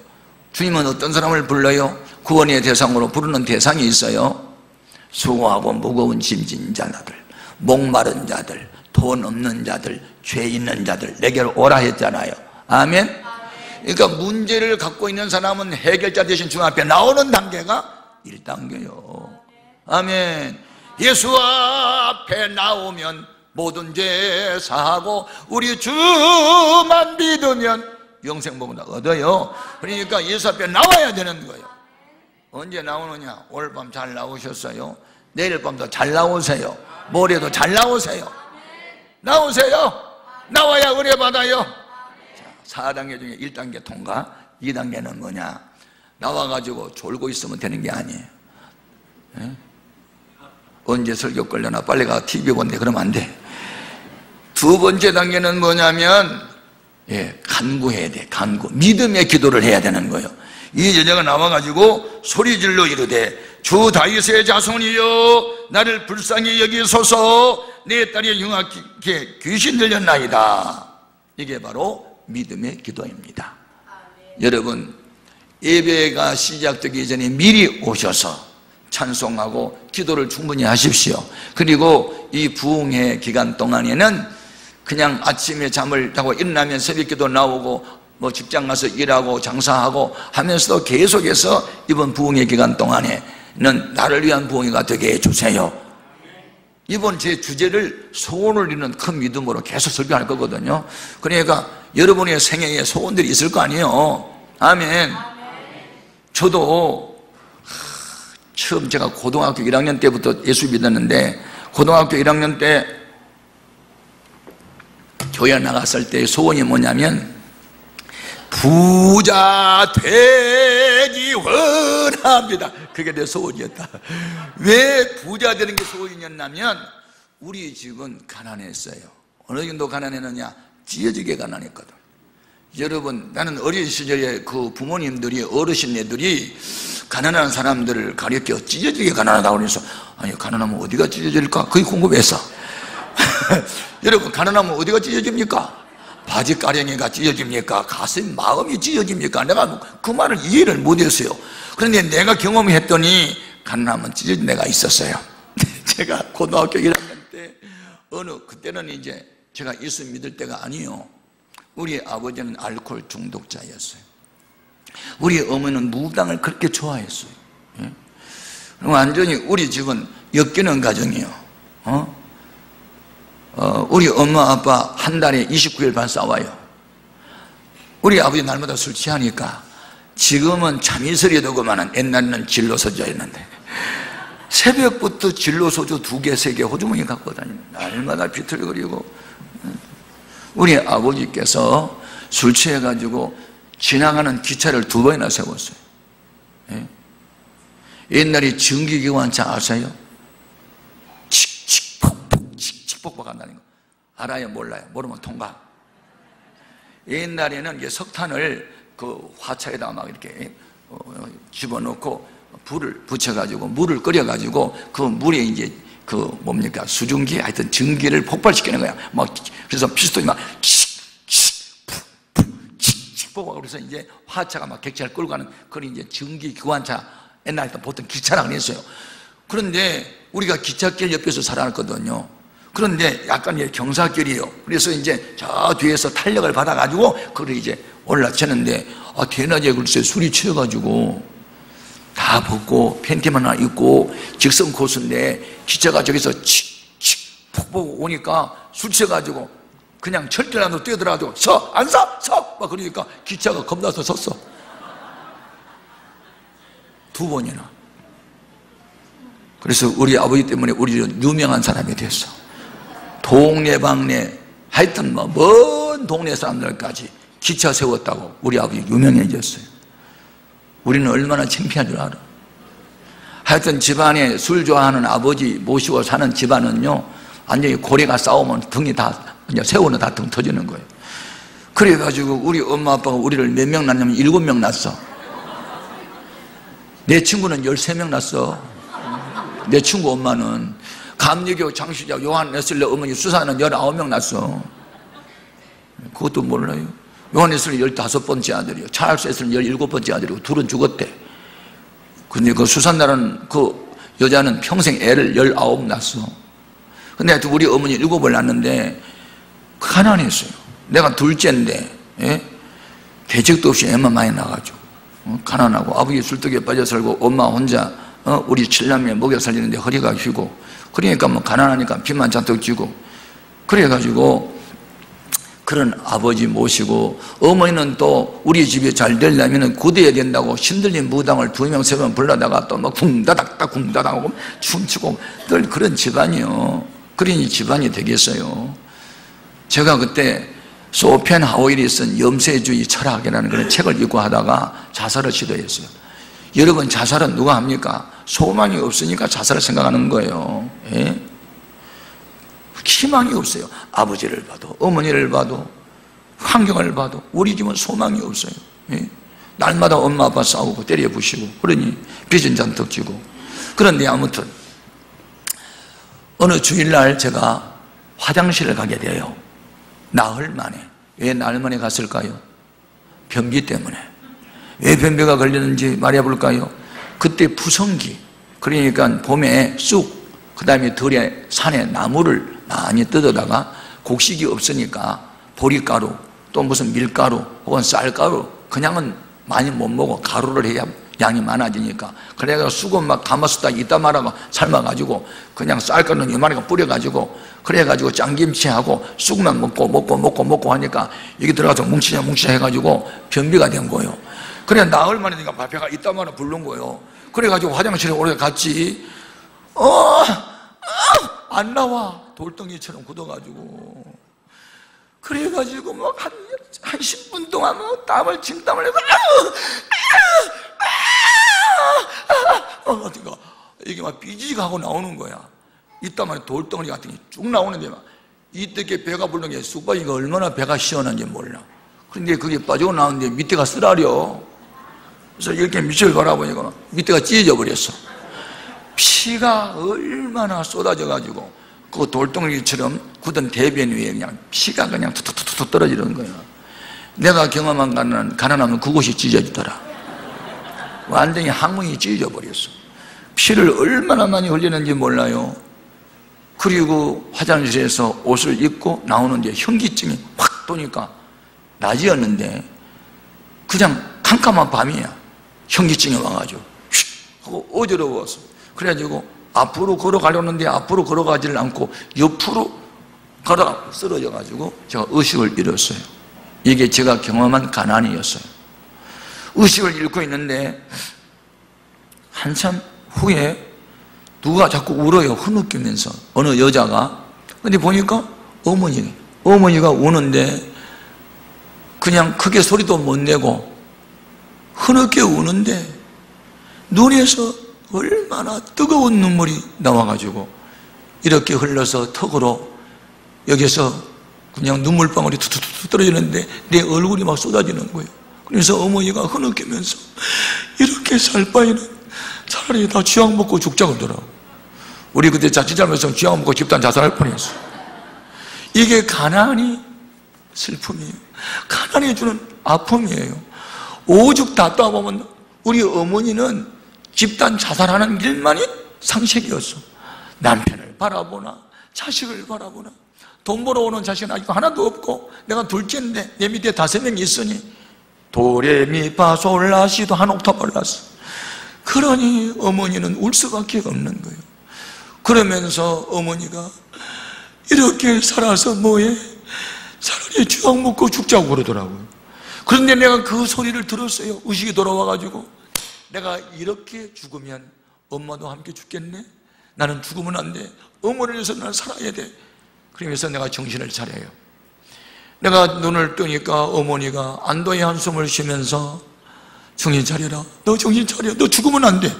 주님은 어떤 사람을 불러요? 구원의 대상으로 부르는 대상이 있어요. 수고하고 무거운 짐진 자들, 목마른 자들, 돈 없는 자들, 죄 있는 자들 내게로 오라 했잖아요. 아멘. 그러니까 문제를 갖고 있는 사람은 해결자 대신 주님 앞에 나오는 단계가 1단계요 아멘. 예수 앞에 나오면 모든 죄 사하고 우리 주만 믿으면 영생 복을 얻어요. 그러니까 예수 앞에 나와야 되는 거예요. 언제 나오느냐? 오늘 밤 잘 나오셨어요? 내일 밤도 잘 나오세요. 모레도 잘 나오세요. 나오세요. 나와야 은혜 받아요. 자, 4단계 중에 1단계 통과, 2단계는 뭐냐? 나와가지고 졸고 있으면 되는 게 아니에요. 예? 언제 설교 걸려나 빨리 가 TV 본대 그러면 안 돼. 두 번째 단계는 뭐냐면 간구해야 돼. 간구, 믿음의 기도를 해야 되는 거예요. 이 여자가 나와가지고 소리질러 이르되 주 다윗의 자손이여 나를 불쌍히 여기소서 내 딸이 흉악하게 귀신 들렸나이다. 이게 바로 믿음의 기도입니다. 여러분, 예배가 시작되기 전에 미리 오셔서 찬송하고 기도를 충분히 하십시오. 그리고 이 부흥회 기간 동안에는 그냥 아침에 잠을 자고 일어나면 새벽기도 나오고 뭐 직장 가서 일하고 장사하고 하면서도 계속해서 이번 부흥회 기간 동안에는 나를 위한 부흥회가 되게 해주세요. 이번 제 주제를 소원을 이루는 큰 믿음으로 계속 설교할 거거든요. 그러니까 여러분의 생애에 소원들이 있을 거 아니에요. 아멘. 저도 처음 제가 고등학교 1학년 때부터 예수 믿었는데 고등학교 1학년 때 교회 나갔을 때 소원이 뭐냐면 부자 되기 원합니다. 그게 내 소원이었다. 왜 부자 되는 게 소원이었냐면 우리 집은 가난했어요. 어느 정도 가난했느냐? 찢어지게 가난했거든. 여러분, 나는 어린 시절에 그 부모님들이 어르신네들이 가난한 사람들을 가리켜 찢어지게 가난하다고 그래서 아니 가난하면 어디가 찢어질까? 그게 궁금했어. 여러분, 가난하면 어디가 찢어집니까? 바지 가랭이가 찢어집니까? 가슴, 마음이 찢어집니까? 내가 그 말을 이해를 못했어요. 그런데 내가 경험했더니 가난하면 찢어진 데가 있었어요. 제가 고등학교 1학년 때 그때는 이제 제가 예수 믿을 때가 아니에요. 우리 아버지는 알코올 중독자였어요. 우리 어머니는 무당을 그렇게 좋아했어요. 완전히 우리 집은 엮이는 가정이에요. 우리 엄마 아빠 한 달에 29일반 싸워요. 우리 아버지 날마다 술 취하니까 지금은 참이슬이 되고만은 옛날에는 진로소주였는데 새벽부터 진로소주 2개, 3개 호주머니 갖고 다니는 날마다 비틀거리고. 우리 아버지께서 술 취해가지고 지나가는 기차를 2번이나 세웠어요. 옛날에 전기기관차 아세요? 칙칙폭폭 칙칙폭폭 한다는 거 알아요? 몰라요? 모르면 통과. 옛날에는 이제 석탄을 그 화차에다 막 이렇게 집어넣고 불을 붙여가지고 물을 끓여가지고 그 물에 이제 그 뭡니까 수증기 하여튼 전기를 폭발시키는 거야. 막 그래서 피스톤이 막 칙칙폭폭 그래서 이제 화차가 막 객차를 끌고 가는 그런 이제 전기 기관차. 옛날에 보통 기차라고 했어요. 그런데 우리가 기찻길 옆에서 살았거든요. 그런데 약간 이제 경사길이에요. 그래서 이제 저 뒤에서 탄력을 받아가지고 그걸 이제 올라치는데 대낮에 글쎄 술이 취해가지고 다 벗고 팬티만 하나 입고 직선 코스인데 기차가 저기서 칙칙 폭폭 오니까 술 취해가지고 그냥 철길라도 뛰어들어가지고 서! 안 서! 서! 막 그러니까 기차가 겁나서 섰어. 2번이나. 그래서 우리 아버지 때문에 우리는 유명한 사람이 됐어. 동네방네 하여튼 뭐 먼 동네 사람들까지 기차 세웠다고 우리 아버지 유명해졌어요. 우리는 얼마나 창피한 줄 알아. 하여튼 집안에 술 좋아하는 아버지 모시고 사는 집안은요 완전히 고래가 싸우면 등이 다 그냥 세우는 다 등 터지는 거예요. 그래가지고 우리 엄마 아빠가 우리를 몇 명 낳냐면 7명 낳았어. 내 친구는 13명 낳았어. 내 친구 엄마는 감리교 장시자 요한 웨슬리 어머니 수사는 19명 낳았어. 그것도 몰라요. 요한 웨슬리 15번째 아들이요. 찰스 웨슬리 17번째 아들이고 둘은 죽었대. 근데 그 수산나라는 그 여자는 평생 애를 19 낳았어. 근데 하여튼 우리 어머니 7을 낳았는데 가난했어요. 내가 둘째인데 대책도 없이 애만 많이 낳아가지고 가난하고 아버지 술떡에 빠져 살고 엄마 혼자 우리 7남매 먹여 살리는데 허리가 휘고 그러니까 뭐 가난하니까 빚만 잔뜩 지고 그래가지고 그런 아버지 모시고, 어머니는 또 우리 집이 잘 되려면 굳어야 된다고 신들린 무당을 2명 3명 불러다가 또 막 궁다닥다 궁다닥하고 춤추고 늘 그런 집안이요. 그러니 집안이 되겠어요. 제가 그때 소펜하우일이 쓴 염세주의 철학이라는 그런 책을 읽고 하다가 자살을 시도했어요. 여러분, 자살은 누가 합니까? 소망이 없으니까 자살을 생각하는 거예요. 예? 희망이 없어요. 아버지를 봐도, 어머니를 봐도, 환경을 봐도 우리 집은 소망이 없어요. 예? 날마다 엄마 아빠 싸우고 때려 부시고, 그러니 빚은 잔뜩 지고. 그런데 아무튼 어느 주일날 제가 화장실을 가게 돼요. 나흘 만에. 왜 나흘 만에 갔을까요? 변비 때문에. 왜 변비가 걸렸는지 말해볼까요? 그때 푸성기, 그러니까 봄에 쑥, 그 다음에 들에 산에 나무를 많이 뜯어다가 곡식이 없으니까 보리가루, 또 무슨 밀가루 혹은 쌀가루, 그냥은 많이 못 먹어. 가루를 해야 양이 많아지니까. 그래서 쑥은 막 가마솥에 이따 말아가 삶아가지고 그냥 쌀가루는 요만하게 뿌려가지고, 그래가지고 짱김치하고 쑥만 먹고 하니까 이게 들어가서 뭉치냐 해가지고 변비가 된 거예요. 그래 나흘 만에 니까 배가 이따 말아 부른 거예요. 그래가지고 화장실에 오래 갔지. 안 나와. 돌덩이처럼 굳어가지고. 그래가지고 막 한 10분 동안 막 땀을 진땀을 해서 어디가 이게 막 삐지가고 나오는 거야. 이따만 돌덩이 같은 게 쭉 나오는데 막 이때 배가 부르는 게 쑥바지가 얼마나 배가 시원한지 몰라. 그런데 그게 빠지고 나오는데 밑에가 쓰라려. 그래서 이렇게 밑을 바라보니까 밑에가 찢어져 버렸어. 피가 얼마나 쏟아져가지고 그 돌덩이처럼 굳은 대변 위에 그냥 피가 그냥 툭툭툭 떨어지는 거야. 내가 경험한 가난하면 그곳이 찢어지더라. 완전히 항문이 찢어져 버렸어. 피를 얼마나 많이 흘리는지 몰라요. 그리고 화장실에서 옷을 입고 나오는데 현기증이 확 도니까 낮이었는데 그냥 캄캄한 밤이야. 현기증이 와가지고 휙 하고 어지러웠어. 그래가지고 앞으로 걸어가려는데 앞으로 걸어가지를 않고 옆으로 걸어 쓰러져가지고 제가 의식을 잃었어요. 이게 제가 경험한 가난이었어요. 의식을 잃고 있는데 한참 후에 누가 자꾸 울어요. 흐느끼면서 어느 여자가. 근데 보니까 어머니가 우는데 그냥 크게 소리도 못 내고 흐느껴 우는데 눈에서 얼마나 뜨거운 눈물이 나와가지고 이렇게 흘러서 턱으로 여기서 그냥 눈물방울이 툭툭툭 떨어지는데 내 얼굴이 막 쏟아지는 거예요. 그래서 어머니가 흐느끼면서 이렇게 살 바에는 차라리 다 쥐약 먹고 죽자 그러더라고. 우리 그때 자칫 잘못했으면 쥐약 먹고 집단 자살할 뻔했어. 이게 가난이 슬픔이에요. 가난이 주는 아픔이에요. 오죽 다 떠보면 우리 어머니는 집단 자살하는 일만이 상식이었어. 남편을 바라보나 자식을 바라보나. 돈 벌어오는 자식은 아직 하나도 없고 내가 둘째인데 내 밑에 5명 있으니 도레미파솔라시도 한 옥탑 올랐어. 그러니 어머니는 울 수밖에 없는 거예요. 그러면서 어머니가 이렇게 살아서 뭐해? 차라리 쥐약 먹고 죽자고 그러더라고요. 그런데 내가 그 소리를 들었어요. 의식이 돌아와가지고 내가 이렇게 죽으면 엄마도 함께 죽겠네? 나는 죽으면 안 돼. 어머니를 위해서 나는 살아야 돼. 그러면서 내가 정신을 차려요. 내가 눈을 뜨니까 어머니가 안도의 한숨을 쉬면서 정신 차려라. 너 정신 차려. 너 죽으면 안 돼.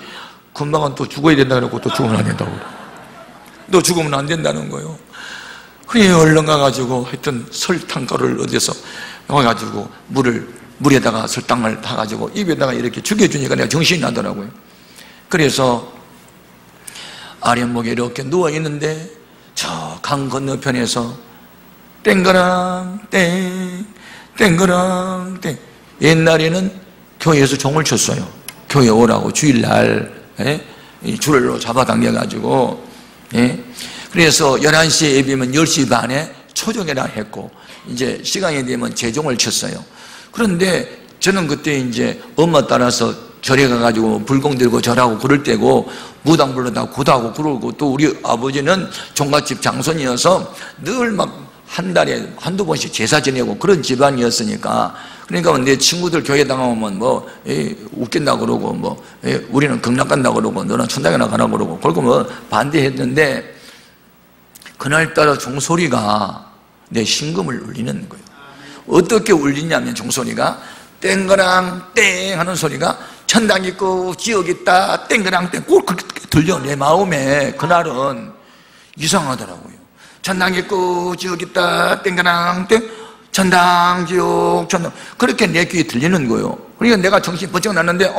금방은 또 죽어야 된다 그러고 또 죽으면 안 된다고 그래. 너 죽으면 안 된다는 거예요. 그래 얼른 가가지고 하여튼 설탕가루를 어디서 와가지고 물에다가 설탕을 타가지고 입에다가 이렇게 죽여주니까 내가 정신이 나더라고요. 그래서 아랫목에 이렇게 누워있는데 저 강 건너편에서 땡그랑 땡 땡그랑 땡. 옛날에는 교회에서 종을 쳤어요. 교회 오라고 주일날 줄로 잡아당겨가지고. 그래서 11시에 예배면 10시 반에 초정이라 했고 이제 시간이 되면 재종을 쳤어요. 그런데 저는 그때 이제 엄마 따라서 절에 가가지고 불공 들고 절하고 그럴 때고 무당 불러다 구다고 그러고, 또 우리 아버지는 종갓집 장손이어서 늘 막 한 달에 한두 번씩 제사 지내고 그런 집안이었으니까, 그러니까 내 친구들 교회 나가면 뭐 웃긴다 그러고, 뭐 우리는 극락 간다 그러고, 너는 천당에 나가라 그러고, 그러고 뭐 반대했는데, 그날따라 종소리가 내 심금을 울리는 거예요. 어떻게 울리냐면, 종소리가 땡그랑 땡 하는 소리가 천당 있고 지옥 있다 땡그랑 땡 꼭 그렇게 들려. 내 마음에 그날은 이상하더라고요. 천당 있고 지옥 있다 땡그랑 땡, 천당 지옥 천당, 그렇게 내 귀에 들리는 거예요. 그러니까 내가 정신이 번쩍 났는데,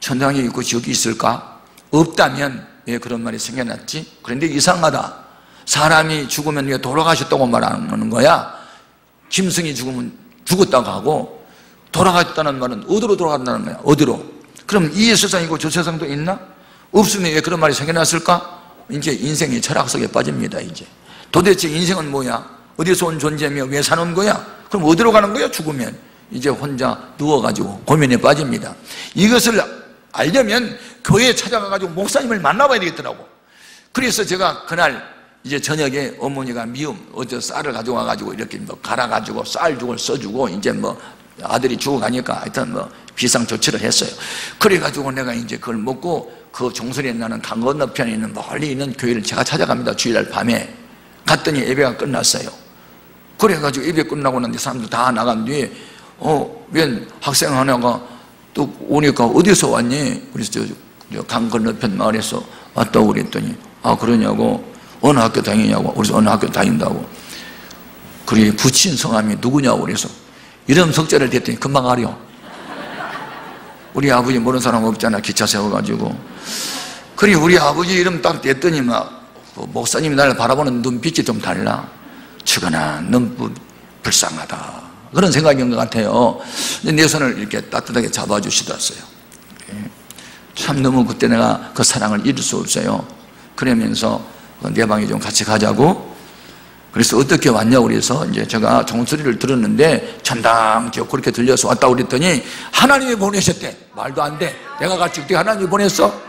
천당이 있고 지옥이 있을까? 없다면 왜 그런 말이 생겨났지? 그런데 이상하다. 사람이 죽으면 왜 돌아가셨다고 말하는 거야? 짐승이 죽으면 죽었다고 하고, 돌아갔다는 말은 어디로 돌아간다는 거야? 어디로? 그럼 이 세상이고 저 세상도 있나? 없으면 왜 그런 말이 생겨났을까? 이제 인생의 철학 속에 빠집니다. 이제 도대체 인생은 뭐야? 어디서 온 존재며 왜 사는 거야? 그럼 어디로 가는 거야? 죽으면. 이제 혼자 누워가지고 고민에 빠집니다. 이것을 알려면 교회에 찾아가가지고 목사님을 만나봐야 되겠더라고. 그래서 제가 그날 이제 저녁에 어머니가 어제 쌀을 가져와가지고 이렇게 뭐 갈아가지고 쌀죽을 써주고, 이제 뭐 아들이 죽어가니까 하여튼 뭐 비상조치를 했어요. 그래가지고 내가 이제 그걸 먹고 그 종소리 나는 강 건너편에 있는 멀리 있는 교회를 제가 찾아갑니다. 주일날 밤에 갔더니 예배가 끝났어요. 그래가지고 예배 끝나고 났는데 사람들 다 나간 뒤에 웬 학생 하나가 또 오니까 어디서 왔니? 그래서 저 강 건너편 마을에서 왔다고 그랬더니, 아 그러냐고, 어느 학교 다니냐고. 그래서 어느 학교 다닌다고. 그래 부친 성함이 누구냐고. 그래서 이름 석자를 댔더니 금방 알려. 우리 아버지 모르는 사람 없잖아, 기차 세워가지고. 그래 우리 아버지 이름 딱 댔더니 막 목사님이 나를 바라보는 눈빛이 좀 달라. 측은한 눈빛, 불쌍하다, 그런 생각인 것 같아요. 내 손을 이렇게 따뜻하게 잡아주시더랬어요. 참 너무 그때 내가 그 사랑을 잊을 수 없어요. 그러면서 내 방에 좀 같이 가자고. 그래서 어떻게 왔냐고 그래서 이제 제가 종소리를 들었는데 천당 지옥 그렇게 들려서 왔다고 그랬더니 하나님이 보내셨대. 말도 안 돼. 내가 같이 어떻게 하나님이 보냈어?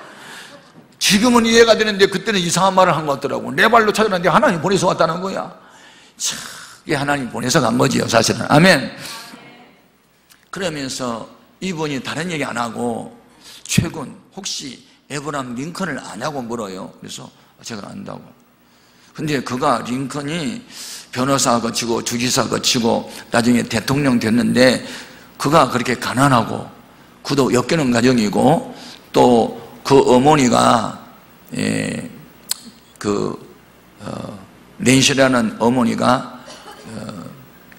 지금은 이해가 되는데 그때는 이상한 말을 한 것 같더라고. 내 발로 찾아놨는데 하나님이 보내서 왔다는 거야. 참, 이게 하나님이 보내서 간 거지요, 사실은. 아멘. 그러면서 이분이 다른 얘기 안 하고 최근 혹시 에브라함 링컨을 아냐고 물어요. 그래서 제가 안다고. 근데 그가 링컨이 변호사 거치고 주지사 거치고 나중에 대통령 됐는데, 그가 그렇게 가난하고 그도 역겨운 가정이고, 또 그 어머니가 낸시라는 어머니가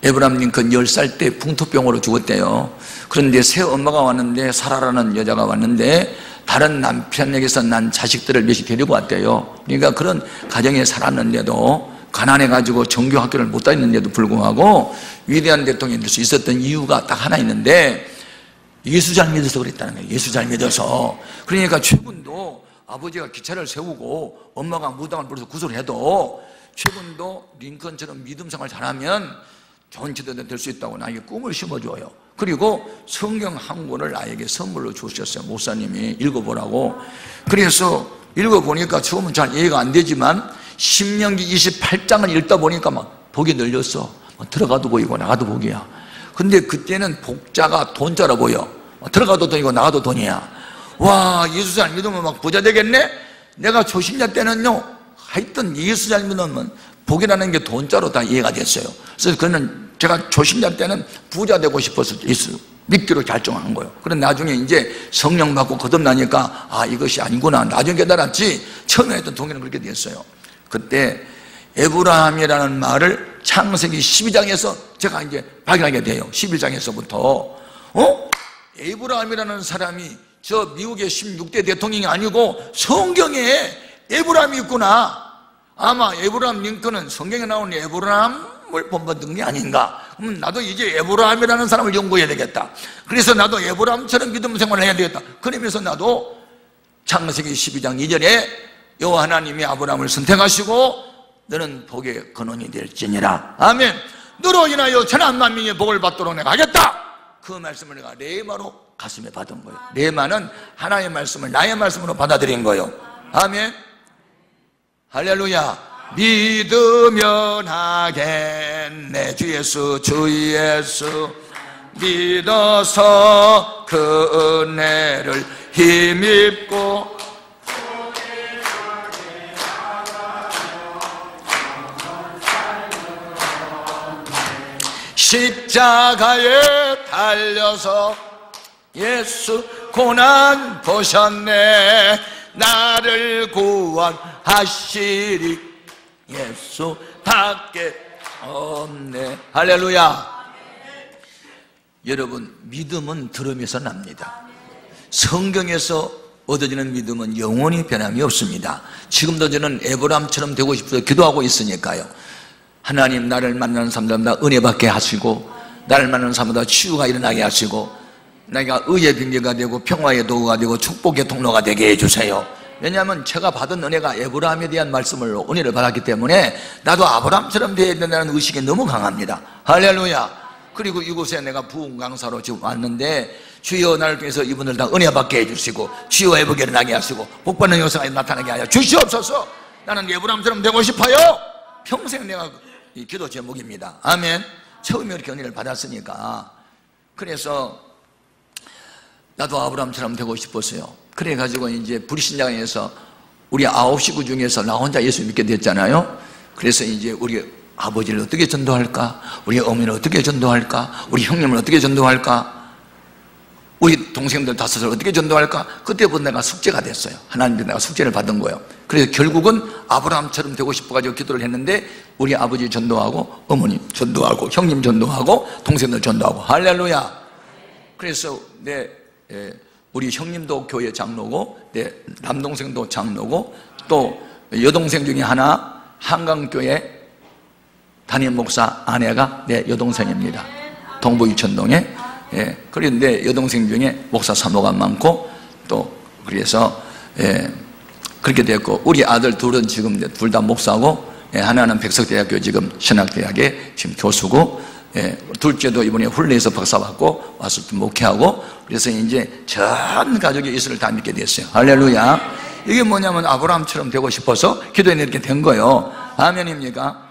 에브라함 링컨 10살 때 풍토병으로 죽었대요. 그런데 새 엄마가 왔는데, 사라라는 여자가 왔는데 다른 남편에게서 난 자식들을 몇이 데리고 왔대요. 그러니까 그런 가정에 살았는데도, 가난해가지고 정규학교를 못 다녔는데도 불구하고 위대한 대통령이 될 수 있었던 이유가 딱 하나 있는데, 예수 잘 믿어서 그랬다는 거예요. 예수 잘 믿어서. 그러니까 최근도 아버지가 기차를 세우고 엄마가 무당을 불러서 구슬을 해도, 최근도 링컨처럼 믿음 생활 잘하면 좋은 지도자 될 수 있다고 나에게 꿈을 심어줘요. 그리고 성경 한 권을 나에게 선물로 주셨어요. 목사님이 읽어보라고. 그래서 읽어보니까 처음은 잘 이해가 안 되지만 신명기 28장을 읽다 보니까 막 복이 늘렸어. 들어가도 보이고 나가도 복이야. 근데 그때는 복자가 돈자라 보여. 들어가도 돈이고 나가도 돈이야. 와, 예수 잘 믿으면 막 부자 되겠네? 내가 초신자 때는요, 하여튼 예수 잘 믿으면 복이라는 게 돈자로 다 이해가 됐어요. 그래서 그는 제가 초신자 때는 부자 되고 싶어서 예수 믿기로 결정한 거예요. 그런데 나중에 이제 성령 받고 거듭나니까 아, 이것이 아니구나. 나중에 깨달았지. 처음에 했던 동의는 그렇게 됐어요. 그때 에브라함이라는 말을 창세기 12장에서 제가 이제 발견하게 돼요. 11장에서부터. 에브라함이라는 사람이 저 미국의 16대 대통령이 아니고 성경에 에브라함이 있구나. 아마 에브라함 링컨은 성경에 나오는 에브라함을 본받은 게 아닌가. 그럼 나도 이제 에브라함이라는 사람을 연구해야 되겠다. 그래서 나도 에브라함처럼 믿음 생활을 해야 되겠다. 그러면서 나도 창세기 12장 2절에 여호와 하나님이 아브라함을 선택하시고 너는 복의 근원이 될지니라. 아멘. 너로 인하여 천한 만민의 복을 받도록 내가 하겠다. 그 말씀을 내가 레마로 가슴에 받은 거예요. 레마는 하나님의 말씀을 나의 말씀으로 받아들인 거예요. 아멘. 할렐루야. 믿으면 하겠네. 주 예수 주 예수 믿어서 그 은혜를 힘입고 십자가에 달려서 예수 고난 보셨네. 나를 구원하시리 예수 밖에 없네. 할렐루야. 여러분, 믿음은 들음에서 납니다. 성경에서 얻어지는 믿음은 영원히 변함이 없습니다. 지금도 저는 에브라임처럼 되고 싶어서 기도하고 있으니까요. 하나님, 나를 만나는 사람들마다 은혜 받게 하시고, 나를 만나는 사람마다 치유가 일어나게 하시고, 내가 의의 빙계가 되고 평화의 도구가 되고 축복의 통로가 되게 해주세요. 왜냐하면 제가 받은 은혜가 에브라임에 대한 말씀으로 은혜를 받았기 때문에 나도 아브라함처럼 되어야 된다는 의식이 너무 강합니다. 할렐루야. 그리고 이곳에 내가 부흥 강사로 지금 왔는데, 주여 나를 통해서 이분들 다 은혜 받게 해주시고 치유 회복이 일어나게 하시고 복받는 역사가 나타나게 하여 주시옵소서. 나는 에브라임처럼 되고 싶어요. 평생 내가 이 기도 제목입니다. 아멘. 처음에 이렇게 은혜를 받았으니까. 그래서 나도 아브라함처럼 되고 싶었어요. 그래가지고 이제 불신자에서 우리 9 식구 중에서 나 혼자 예수 믿게 됐잖아요. 그래서 이제 우리 아버지를 어떻게 전도할까? 우리 어머니를 어떻게 전도할까? 우리 형님을 어떻게 전도할까? 우리 동생들 5을 어떻게 전도할까? 그때부터 내가 숙제가 됐어요. 하나님께 내가 숙제를 받은 거예요. 그래서 결국은 아브라함처럼 되고 싶어가지고 기도를 했는데, 우리 아버지 전도하고 어머니 전도하고 형님 전도하고 동생들 전도하고. 할렐루야. 그래서 우리 형님도 교회 장로고 내 남동생도 장로고 또 여동생 중에 하나 한강교회 담임 목사 아내가 내 여동생입니다. 동부 이천동에. 그런데 여동생 중에 목사 사모가 많고 또 그래서 그렇게 됐고, 우리 아들 둘은 지금 둘 다 목사고, 하나는 백석대학교 지금 신학대학에 지금 교수고, 둘째도 이번에 훈련에서 박사 받고 와서 또 목회하고, 그래서 이제 전 가족이 예수를 다 믿게 됐어요. 할렐루야. 이게 뭐냐면 아브라함처럼 되고 싶어서 기도에 이렇게 된 거예요. 아멘입니까?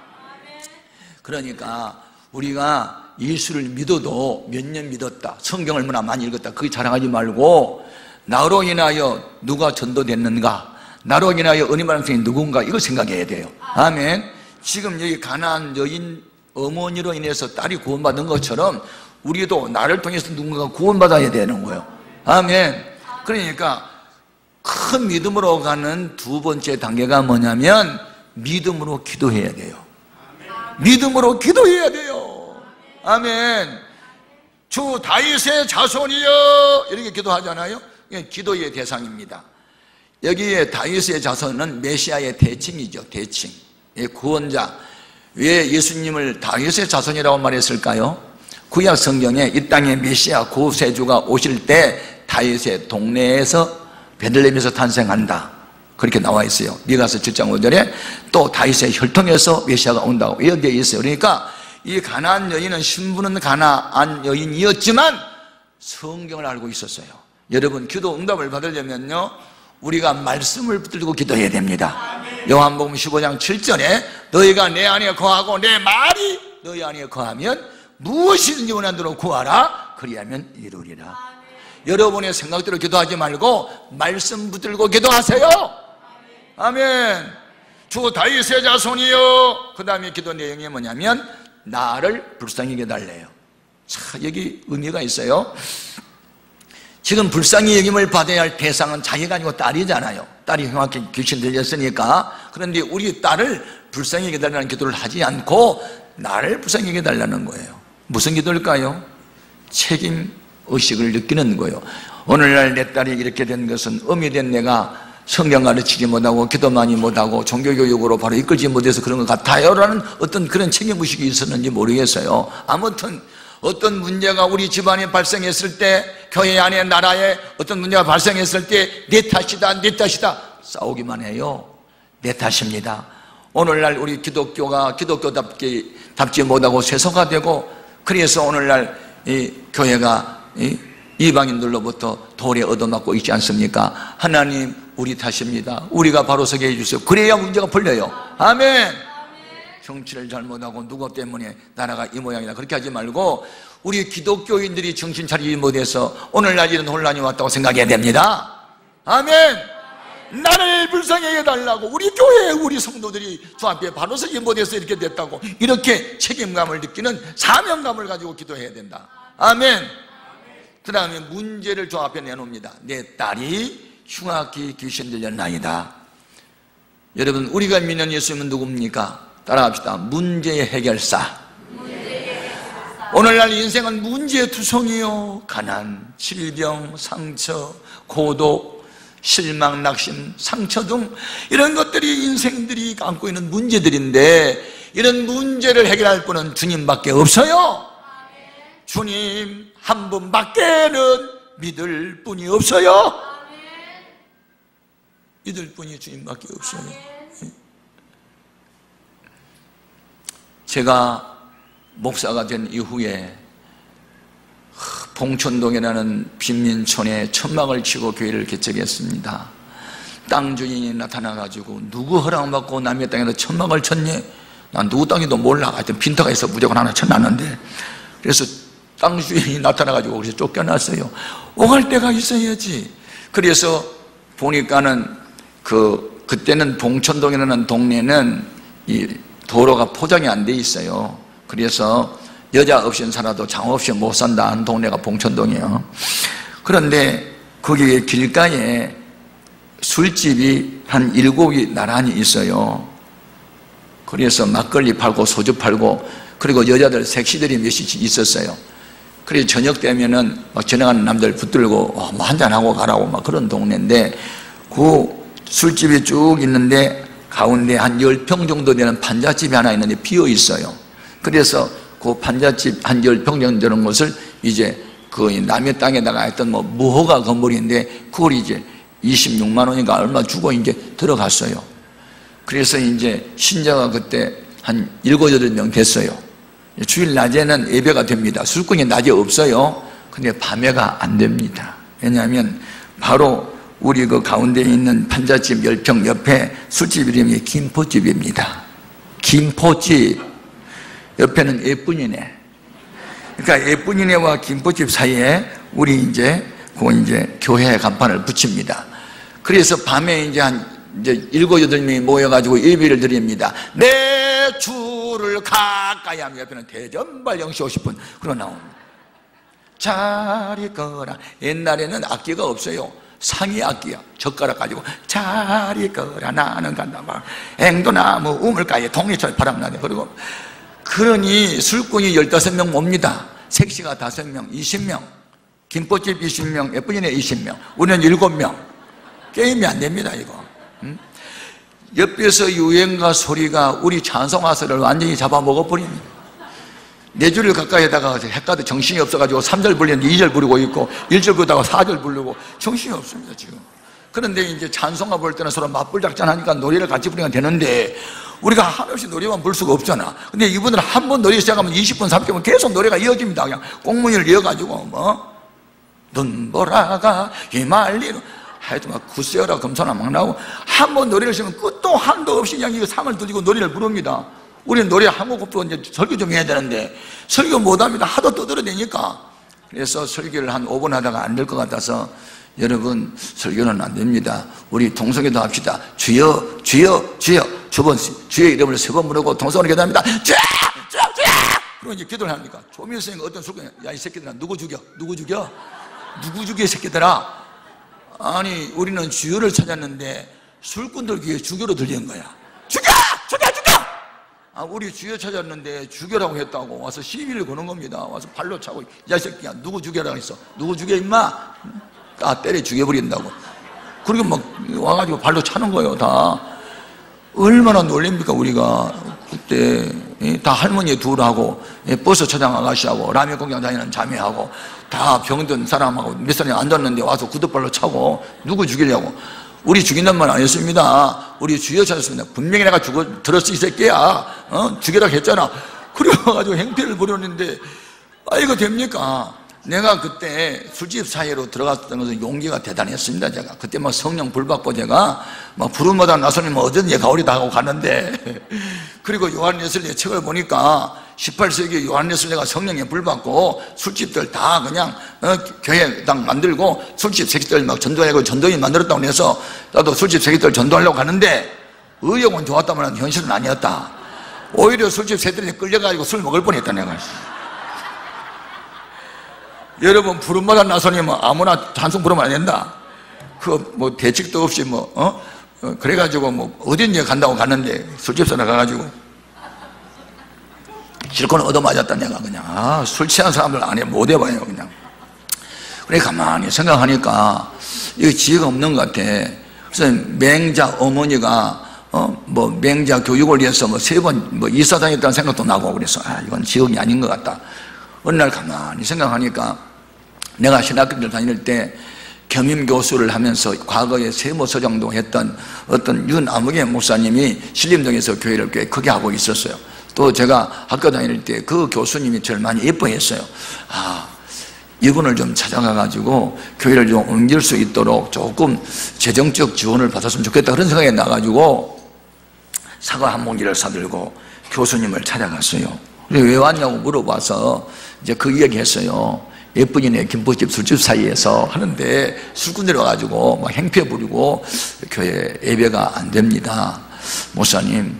그러니까 우리가 예수를 믿어도 몇 년 믿었다, 성경을 얼마나 많이 읽었다, 그게 자랑하지 말고, 나로 인하여 누가 전도됐는가, 나로 인하여 은혜 받은 사람이 누군가, 이걸 생각해야 돼요. 아멘. 지금 여기 가나안 여인 어머니로 인해서 딸이 구원받은 것처럼 우리도 나를 통해서 누군가가 구원받아야 되는 거예요. 아멘. 그러니까 큰 믿음으로 가는 두 번째 단계가 뭐냐면 믿음으로 기도해야 돼요. 믿음으로 기도해야 돼요. 아멘. 주 다윗의 자손이여, 이렇게 기도하잖아요. 이게 기도의 대상입니다. 여기에 다윗의 자손은 메시아의 대칭이죠. 대칭, 구원자. 왜 예수님을 다윗의 자손이라고 말했을까요? 구약 성경에 이 땅에 메시아 구세주가 오실 때 다윗의 동네에서 베들레헴에서 탄생한다, 그렇게 나와 있어요. 미가서 7장 5절에 또 다윗의 혈통에서 메시아가 온다고 여기에 있어요. 그러니까 이 가나안 여인은 신분은 가나안 여인이었지만 성경을 알고 있었어요. 여러분, 기도 응답을 받으려면요, 우리가 말씀을 붙들고 기도해야 됩니다. 요한복음 15장 7절에 너희가 내 안에 거하고 내 말이 너희 안에 거하면 무엇이든지 원하는 대로 구하라, 그리하면 이루리라. 여러분의 생각대로 기도하지 말고 말씀 붙들고 기도하세요. 아멘. 주 다윗의 자손이요. 그 다음에 기도 내용이 뭐냐면 나를 불쌍히 여겨달래요. 자, 여기 의미가 있어요. 지금 불쌍히 여김을 받아야 할 대상은 자기가 아니고 딸이잖아요. 딸이 흉악하게 귀신 들렸으니까. 그런데 우리 딸을 불쌍히 여겨달라는 기도를 하지 않고 나를 불쌍히 여겨달라는 거예요. 무슨 기도일까요? 책임의식을 느끼는 거예요. 오늘날 내 딸이 이렇게 된 것은 어미된 내가 성경 가르치지 못하고 기도 많이 못하고 종교교육으로 바로 이끌지 못해서 그런 것 같아요 라는 어떤 그런 책임의식이 있었는지 모르겠어요. 아무튼 어떤 문제가 우리 집안에 발생했을 때, 교회 안에 나라에 어떤 문제가 발생했을 때 내 탓이다 내 탓이다 싸우기만 해요. 내 탓입니다. 오늘날 우리 기독교가 기독교답지 못하고 세속화되고, 그래서 오늘날 이 교회가 이방인들로부터 돌에 얻어맞고 있지 않습니까? 하나님, 우리 탓입니다. 우리가 바로 서게 해주세요. 그래야 문제가 풀려요. 아멘. 정치를 잘못하고 누구 때문에 나라가 이 모양이다 그렇게 하지 말고 우리 기독교인들이 정신 차리지 못해서 오늘날 이런 혼란이 왔다고 생각해야 됩니다. 아멘. 나를 불쌍히 해달라고 우리 교회 우리 성도들이 주 앞에 바로 서지 못해서 이렇게 됐다고 이렇게 책임감을 느끼는 사명감을 가지고 기도해야 된다. 아멘. 그 다음에 문제를 주 앞에 내놓습니다. 내 딸이 흉악히 귀신 들렸나이다. 여러분, 우리가 믿는 예수님은 누굽니까? 따라합시다. 문제의 해결사. 오늘날 인생은 문제의 투성이요. 가난, 질병, 상처, 고독, 실망, 낙심, 상처 등 이런 것들이 인생들이 안고 있는 문제들인데 이런 문제를 해결할 분은 주님밖에 없어요. 주님 한 분밖에는 믿을 분이 없어요. 믿을 분이 주님밖에 없어요. 제가 목사가 된 이후에 봉천동이라는 빈민촌에 천막을 치고 교회를 개척했습니다. 땅 주인이 나타나가지고 누구 허락받고 남의 땅에다 천막을 쳤니? 난 누구 땅인지도 몰라. 하여튼 빈터가 있어 무조건 하나 쳐놨는데, 그래서 땅 주인이 나타나가지고 거기서 쫓겨났어요. 오갈 데가 있어야지. 그래서 보니까는 그때는 봉천동이라는 동네는 이 도로가 포장이 안 돼 있어요. 그래서 여자 없이는 살아도 장어 없이 못 산다 하는 동네가 봉천동이에요. 그런데 거기에 길가에 술집이 한 7이 나란히 있어요. 그래서 막걸리 팔고 소주 팔고 그리고 여자들 섹시들이 몇씩 있었어요. 그래서 저녁 되면은 막 지나가는 남들 붙들고 뭐 한잔하고 가라고 막 그런 동네인데, 그 술집이 쭉 있는데 가운데 한 10평 정도 되는 판잣집이 하나 있는데 비어 있어요. 그래서 그 판잣집 한 10평 정도 되는 것을 이제 그 남의 땅에다가 했던 뭐 무허가 건물인데 그걸 이제 26만 원인가 얼마 주고 이제 들어갔어요. 그래서 이제 신자가 그때 한 7, 8명 됐어요. 주일 낮에는 예배가 됩니다. 술꾼이 낮에 없어요. 근데 밤에가 안 됩니다. 왜냐하면 바로 우리 그 가운데 있는 판잣집 10평 옆에 술집 이름이 김포집입니다. 김포집. 옆에는 예쁜이네. 그러니까 예쁜이네와 김포집 사이에 우리 이제 교회 간판을 붙입니다. 그래서 밤에 이제 한 7, 8명이 모여가지고 예배를 드립니다. 내 주를 가까이 하면 옆에는 대전발 0시 50분 그러고 나옵니다. 자리 거라. 옛날에는 악기가 없어요. 상이 악기야. 젓가락 가지고 자리 거라 나는 간다 막 앵도나무 우물가에 독립철 바람나네. 그러니 술꾼이 15명 옵니다. 색시가 5명, 20명, 김포집 20명, 예쁜이네 20명, 우리는 7명. 게임이 안 됩니다 이거. 옆에서 유행가 소리가 우리 찬송가서를 완전히 잡아먹어버립니다. 4줄을 가까이에다가 헷가도 정신이 없어가지고 3절 부르는데 2절 부르고 있고 1절 부르다가 4절 부르고 정신이 없습니다 지금. 그런데 이제 찬송가 볼 때는 서로 맞불작전하니까 노래를 같이 부르면 되는데 우리가 한없이 노래만 부를 수가 없잖아. 근데 이분들은 한 번 노래 시작하면 20분, 30분 계속 노래가 이어집니다. 그냥 꽁무니를 이어가지고 눈보라가 휘말리는 하여튼 막 구세어라 금소나 막 나오고 한 번 노래를 시면 끝도 한도 없이 그냥 이거 상을 들이고 노래를 부릅니다. 우리는 노래 한 곡 없고 이제 설교 좀 해야 되는데 설교 못합니다. 하도 떠들어대니까. 그래서 설교를 한 5분 하다가 안 될 것 같아서 여러분 설교는 안 됩니다. 우리 동성기도 합시다. 주여 주여 주여 주의 이름을 3번 부르고 동성으로 기도합니다. 주여 주여 주여. 그러고 이제 기도를 합니까? 조미선생님 어떤 술꾼이 야 이 새끼들아 누구 죽여 이 새끼들아. 아니 우리는 주여를 찾았는데 술꾼들 귀에 주교로 들리는 거야. 죽여! 우리 주여 찾았는데 죽여라고 했다고 와서 시비를 거는 겁니다. 와서 발로 차고 야 이 새끼야 누구 죽여라고 했어? 누구 죽여 임마? 때려 죽여버린다고. 그리고 막 와가지고 발로 차는 거예요. 다 얼마나 놀랍니까 우리가. 그때 다 할머니 둘하고 버스 차장 아가씨하고 라면 공장 다니는 자매하고 다 병든 사람하고 몇 사람이 앉았는데 와서 구두발로 차고 누구 죽이려고. 우리 죽인단 말 아니었습니다. 우리 주여 찾았습니다. 분명히 내가 들었어 이 새끼야. 죽여라 했잖아. 그래가지고 행패를 부렸는데 이거 됩니까? 내가 그때 술집 사이로 들어갔던 것은 용기가 대단했습니다. 제가 그때 막 성령 불받고 제가 막 부름마다 나서면 어디든지 가오리다 하고 갔는데, 그리고 요한 예슬리의 책을 보니까 18세기 요한 예슬리가 성령에 불받고 술집들 다 그냥 교회당 만들고 술집 새끼들 막 전도하고 전도인 만들었다고 해서 나도 술집 새끼들 전도하려고 가는데 의욕은 좋았다만 현실은 아니었다. 오히려 술집 새끼들이 끌려가지고 술 먹을 뻔했다 내가. 여러분 부름마다 나서면 아무나 찬송 부르면 안 된다. 그 뭐 대책도 없이 그래가지고 뭐 어딘지 간다고 갔는데 술집 사러 가가지고 실컷 얻어맞았다 내가 그냥. 술 취한 사람들 안에 못 해봐요 그냥. 그래 가만히 생각하니까 이거 지혜가 없는 것 같아. 그래서 맹자 어머니가 뭐 맹자 교육을 위해서 뭐 3번 이사장했다는 생각도 나고 그래서 이건 지혜이 아닌 것 같다. 어느 날 가만히 생각하니까 내가 신학교를 다닐 때 겸임교수를 하면서 과거에 세무서장도 했던 어떤 윤아무개 목사님이 신림동에서 교회를 꽤 크게 하고 있었어요. 또 제가 학교 다닐 때 그 교수님이 저를 많이 예뻐했어요. 이분을 좀 찾아가가지고 교회를 좀 옮길 수 있도록 조금 재정적 지원을 받았으면 좋겠다 그런 생각이 나가지고 사과 한 봉지를 사들고 교수님을 찾아갔어요. 왜 왔냐고 물어봐서 이제 그 이야기 했어요. 예쁜이네 김포집 술집 사이에서 하는데 술꾼들이 와가지고 막 행패 부리고 교회 예배가 안 됩니다. 목사님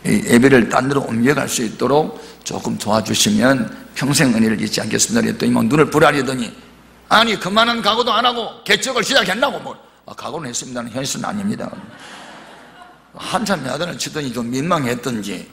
예배를 딴 데로 옮겨갈 수 있도록 조금 도와주시면 평생 은혜를 잊지 않겠습니다. 그랬더니 막 눈을 부라리더니 아니 그만한 각오도 안 하고 개척을 시작했나고 각오는 했습니다는 현실은 아닙니다. 한참 야단을 치더니 좀 민망했던지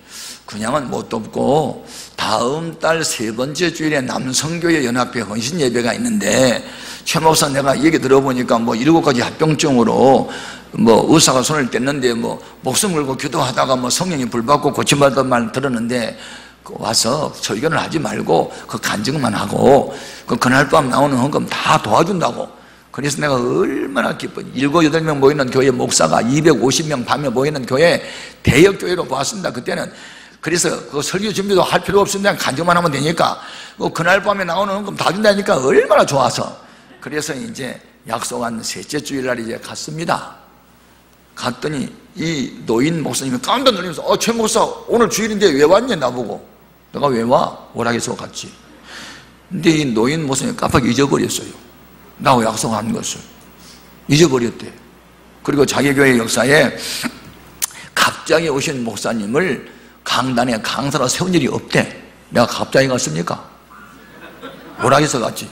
그냥은 못 돕고 다음 달 3번째 주일에 남성교회 연합회 헌신 예배가 있는데 최 목사 내가 얘기 들어보니까 7가지 합병증으로 의사가 손을 뗐는데 목숨 걸고 기도하다가 성령이 불받고 고침받았단 말 들었는데 와서 설교는 하지 말고 그 간증만 하고 그날 밤 나오는 헌금 다 도와준다고. 그래서 내가 얼마나 기뻐. 7, 8명 모이는 교회 목사가 250명 밤에 모이는 교회 대역교회로 보았습니다. 그때는. 그래서 그 설교 준비도 할 필요 없습니다. 간증만 하면 되니까 그날 밤에 나오는 헌금 다 준다니까 얼마나 좋아서. 그래서 이제 약속한 3째 주일날 이제 갔습니다. 갔더니 이 노인 목사님이 깜짝 놀라면서 최 목사 오늘 주일인데 왜 왔냐 나보고. 내가 왜 와? 오락해서 갔지. 근데 이 노인 목사님이 깜빡 잊어버렸어요. 나하고 약속한 것을 잊어버렸대. 그리고 자기 교회 역사에 갑자기 오신 목사님을 강단에 강사로 세운 일이 없대. 내가 갑자기 갔습니까? 오락해서 갔지.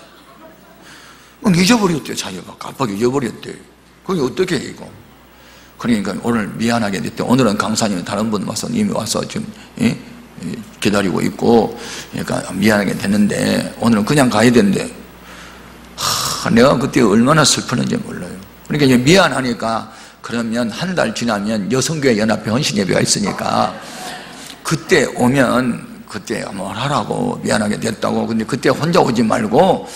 잊어버렸대. 자기가 깜빡 잊어버렸대. 그게 어떻게 해 이거. 그러니까 오늘 미안하게 됐대. 오늘은 강사님이 다른 분 와서 이미 와서 지금 기다리고 있고 그러니까 미안하게 됐는데 오늘은 그냥 가야 된대. 내가 그때 얼마나 슬프는지 몰라요. 그러니까 이제 미안하니까 그러면 한 달 지나면 여성교회 연합회 헌신 예배가 있으니까 그때 오면 그때 뭘 하라고. 미안하게 됐다고. 근데 그때 혼자 오지 말고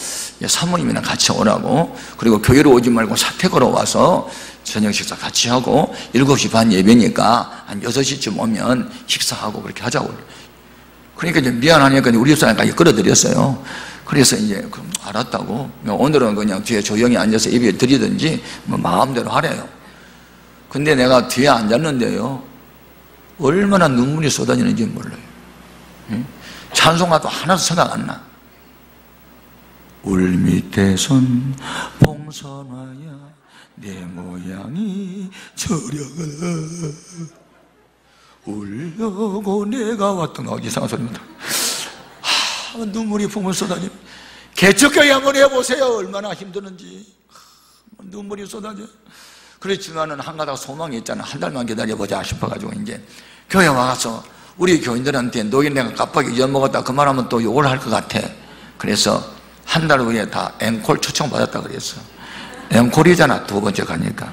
사모님이랑 같이 오라고. 그리고 교회로 오지 말고 사택으로 와서 저녁 식사 같이 하고 7시 반 예배니까 한 6시쯤 오면 식사하고 그렇게 하자고. 그러니까 이제 미안하니까 우리 집사람까지 끌어들였어요. 그래서 이제 그럼 알았다고. 오늘은 그냥 뒤에 조용히 앉아서 예배 드리든지 마음대로 하래요. 근데 내가 뒤에 앉았는데요 얼마나 눈물이 쏟아지는지 몰라요. 찬송가도 하나도 생각 안 나. 울 밑에선 봉선화야 내 모양이 저려가 울려고 내가 왔던 이상한 소리입니다. 눈물이 품을 쏟아져. 개척교회 한번 해보세요. 얼마나 힘드는지. 눈물이 쏟아져. 그렇지만은 한 가닥 소망이 있잖아. 한 달만 기다려보자 싶어가지고 이제 교회 와서 우리 교인들한테 너희 내가 깜빡 잊어먹었다 그 말하면 또 욕을 할 것 같아. 그래서 한 달 후에 다 앵콜 초청받았다 그랬어. 앵콜이잖아 2번째 가니까.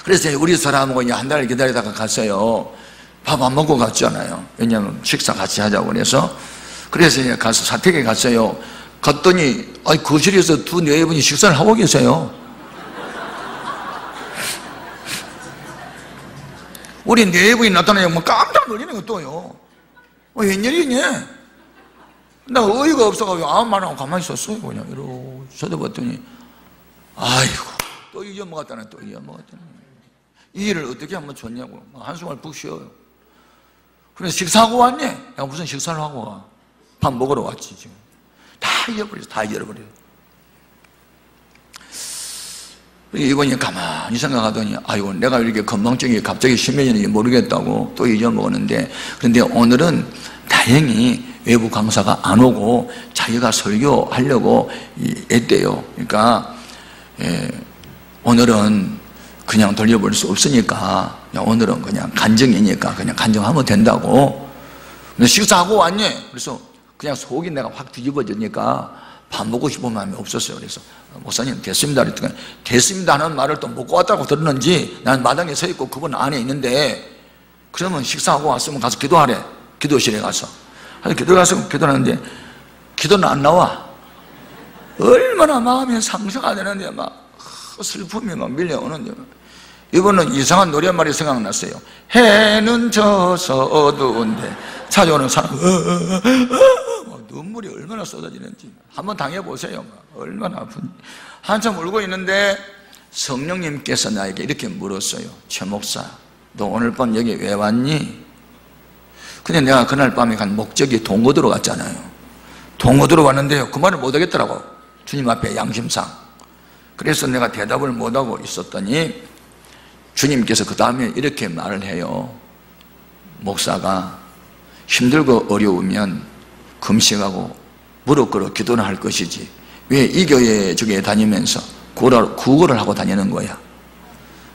그래서 우리 사람하고 이제 한 달을 기다리다가 갔어요. 밥 안 먹고 갔잖아요. 왜냐하면 식사 같이 하자고 그래서. 그래서 이제 가서 사택에 갔어요. 갔더니 거실에서 2, 4분이 식사를 하고 계세요. 우리 4분이 나타나면 깜짝 놀리는 거 또요. 웬일이냐? 나 어이가 없어가지고 아무 말 안 하고 가만히 있었어요. 그냥 이러고 쳐다봤더니 아이고 또 잊어먹었다네. 또 잊어먹었다네. 이 일을 어떻게 하면 좋냐고 한숨을 푹 쉬어요. 그래서 식사하고 왔니? 내가 무슨 식사를 하고 와? 밥 먹으러 왔지. 지금 다 잊어버렸어. 다 잊어버렸어. 이번에 가만히 생각하더니 아이고 내가 이렇게 건망증이 갑자기 심해지는지 모르겠다고 또 잊어먹었는데, 그런데 오늘은 다행히 외부 강사가 안 오고 자기가 설교하려고 했대요. 그러니까 오늘은 그냥 돌려볼 수 없으니까 오늘은 그냥 간증이니까 그냥 간증하면 된다고. 근데 식사하고 왔니? 그래서 그냥 속이 내가 확 뒤집어지니까 밥 먹고 싶은 마음이 없었어요. 그래서 목사님 됐습니다 그랬더니 됐습니다 하는 말을 또 먹고 왔다고 들었는지 나는 마당에 서 있고 그분 안에 있는데, 그러면 식사하고 왔으면 가서 기도하래. 기도실에 가서 기도 가서 기도하는데 기도는 안 나와. 얼마나 마음이 상처가 되는데 막 슬픔이 막 밀려오는데, 이번은 이상한 노랫말이 생각났어요. 해는 져서 어두운데 찾아오는 사람 눈물이 얼마나 쏟아지는지 한번 당해보세요. 얼마나 아픈지. 한참 울고 있는데 성령님께서 나에게 이렇게 물었어요. 최 목사 너 오늘 밤 여기 왜 왔니? 근데 내가 그날 밤에 간 목적이 동거도로 갔잖아요. 동거도로 왔는데요 그 말을 못하겠더라고, 주님 앞에 양심상. 그래서 내가 대답을 못하고 있었더니 주님께서 그 다음에 이렇게 말을 해요. 목사가 힘들고 어려우면 금식하고 무릎 꿇어 기도는 할 것이지 왜 이 교회 저기에 다니면서 구걸을 하고 다니는 거야?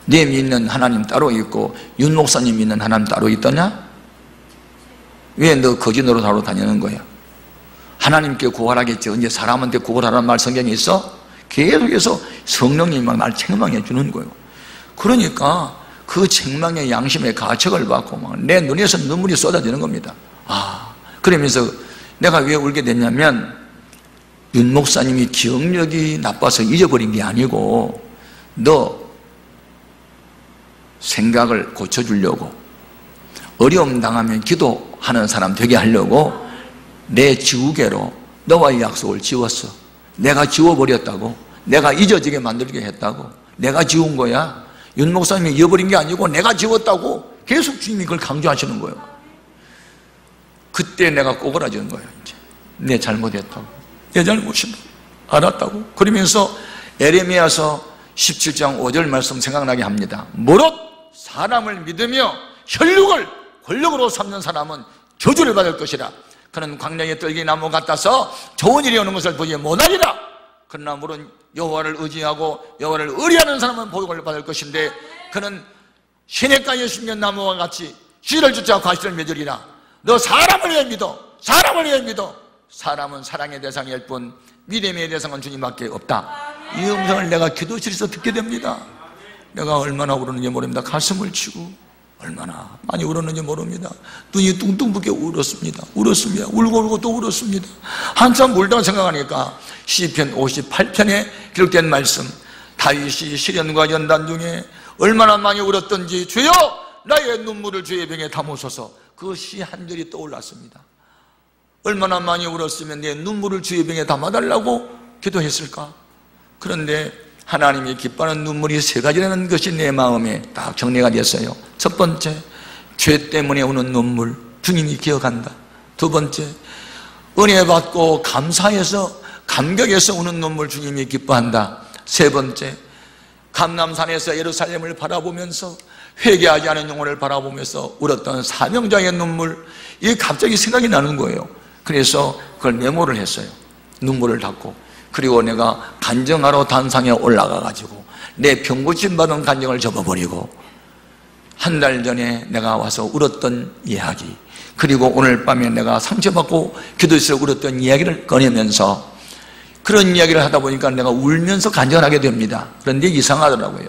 네 믿는 하나님 따로 있고 윤 목사님 믿는 하나님 따로 있더냐? 왜 너 거짓 노릇하러 다니는 거야? 하나님께 구걸하겠지 언제 사람한테 구걸하라는 말 성경에 있어? 계속해서 성령님이 날 책망해 주는 거예요. 그러니까 그 책망의 양심의 가책을 받고 막 내 눈에서 눈물이 쏟아지는 겁니다. 그러면서 내가 왜 울게 됐냐면 윤 목사님이 기억력이 나빠서 잊어버린 게 아니고 너 생각을 고쳐주려고, 어려움 당하면 기도하는 사람 되게 하려고 내 지우개로 너와의 약속을 지웠어. 내가 지워버렸다고. 내가 잊어지게 만들게 했다고. 내가 지운 거야. 윤 목사님이 잊어버린 게 아니고 내가 지웠다고 계속 주님이 그걸 강조하시는 거예요. 그때 내가 꼬그라지는 거예요. 이제 내 잘못했다고, 내 잘못이다 알았다고. 그러면서 에레미야서 17장 5절 말씀 생각나게 합니다. 무릇 사람을 믿으며 혈육을 권력으로 삼는 사람은 저주를 받을 것이라. 그는 광야의 떨기나무 같아서 좋은 일이 오는 것을 보지 못하리라. 그러나 물은 여호와를 의지하고 여호와를 의뢰하는 사람은 복을 받을 것인데 그는 시냇가에 심는 나무와 같이 씨를 쫓아 과실을 맺으리라. 너 사람을 왜 믿어? 사람을 왜 믿어? 사람은 사랑의 대상일 뿐 믿음의 대상은 주님밖에 없다. 이 음성을 내가 기도실에서 듣게 됩니다. 내가 얼마나 울었는지 모릅니다. 가슴을 치고 얼마나 많이 울었는지 모릅니다. 눈이 뚱뚱 붓게 울었습니다. 울고 또 울었습니다. 한참 울다가 생각하니까 시편 58편에 기록된 말씀, 다윗이 시련과 연단 중에 얼마나 많이 울었던지 주여 나의 눈물을 주의 병에 담으소서. 그 시 한 절이 떠올랐습니다. 얼마나 많이 울었으면 내 눈물을 주의 병에 담아달라고 기도했을까? 그런데 하나님이 기뻐하는 눈물이 세 가지라는 것이 내 마음에 딱 정리가 됐어요. 첫 번째, 죄 때문에 우는 눈물, 주님이 기억한다. 두 번째, 은혜 받고 감사해서 감격해서 우는 눈물, 주님이 기뻐한다. 세 번째, 감람산에서 예루살렘을 바라보면서 회개하지 않은 영혼을 바라보면서 울었던 사명자의 눈물, 이게 갑자기 생각이 나는 거예요. 그래서 그걸 메모를 했어요. 눈물을 닦고. 그리고 내가 간증하러 단상에 올라가 가지고 내 병고침 받은 간증을 접어버리고 한 달 전에 내가 와서 울었던 이야기, 그리고 오늘 밤에 내가 상처받고 기도실에 울었던 이야기를 꺼내면서 그런 이야기를 하다 보니까 내가 울면서 간증하게 됩니다. 그런데 이상하더라고요.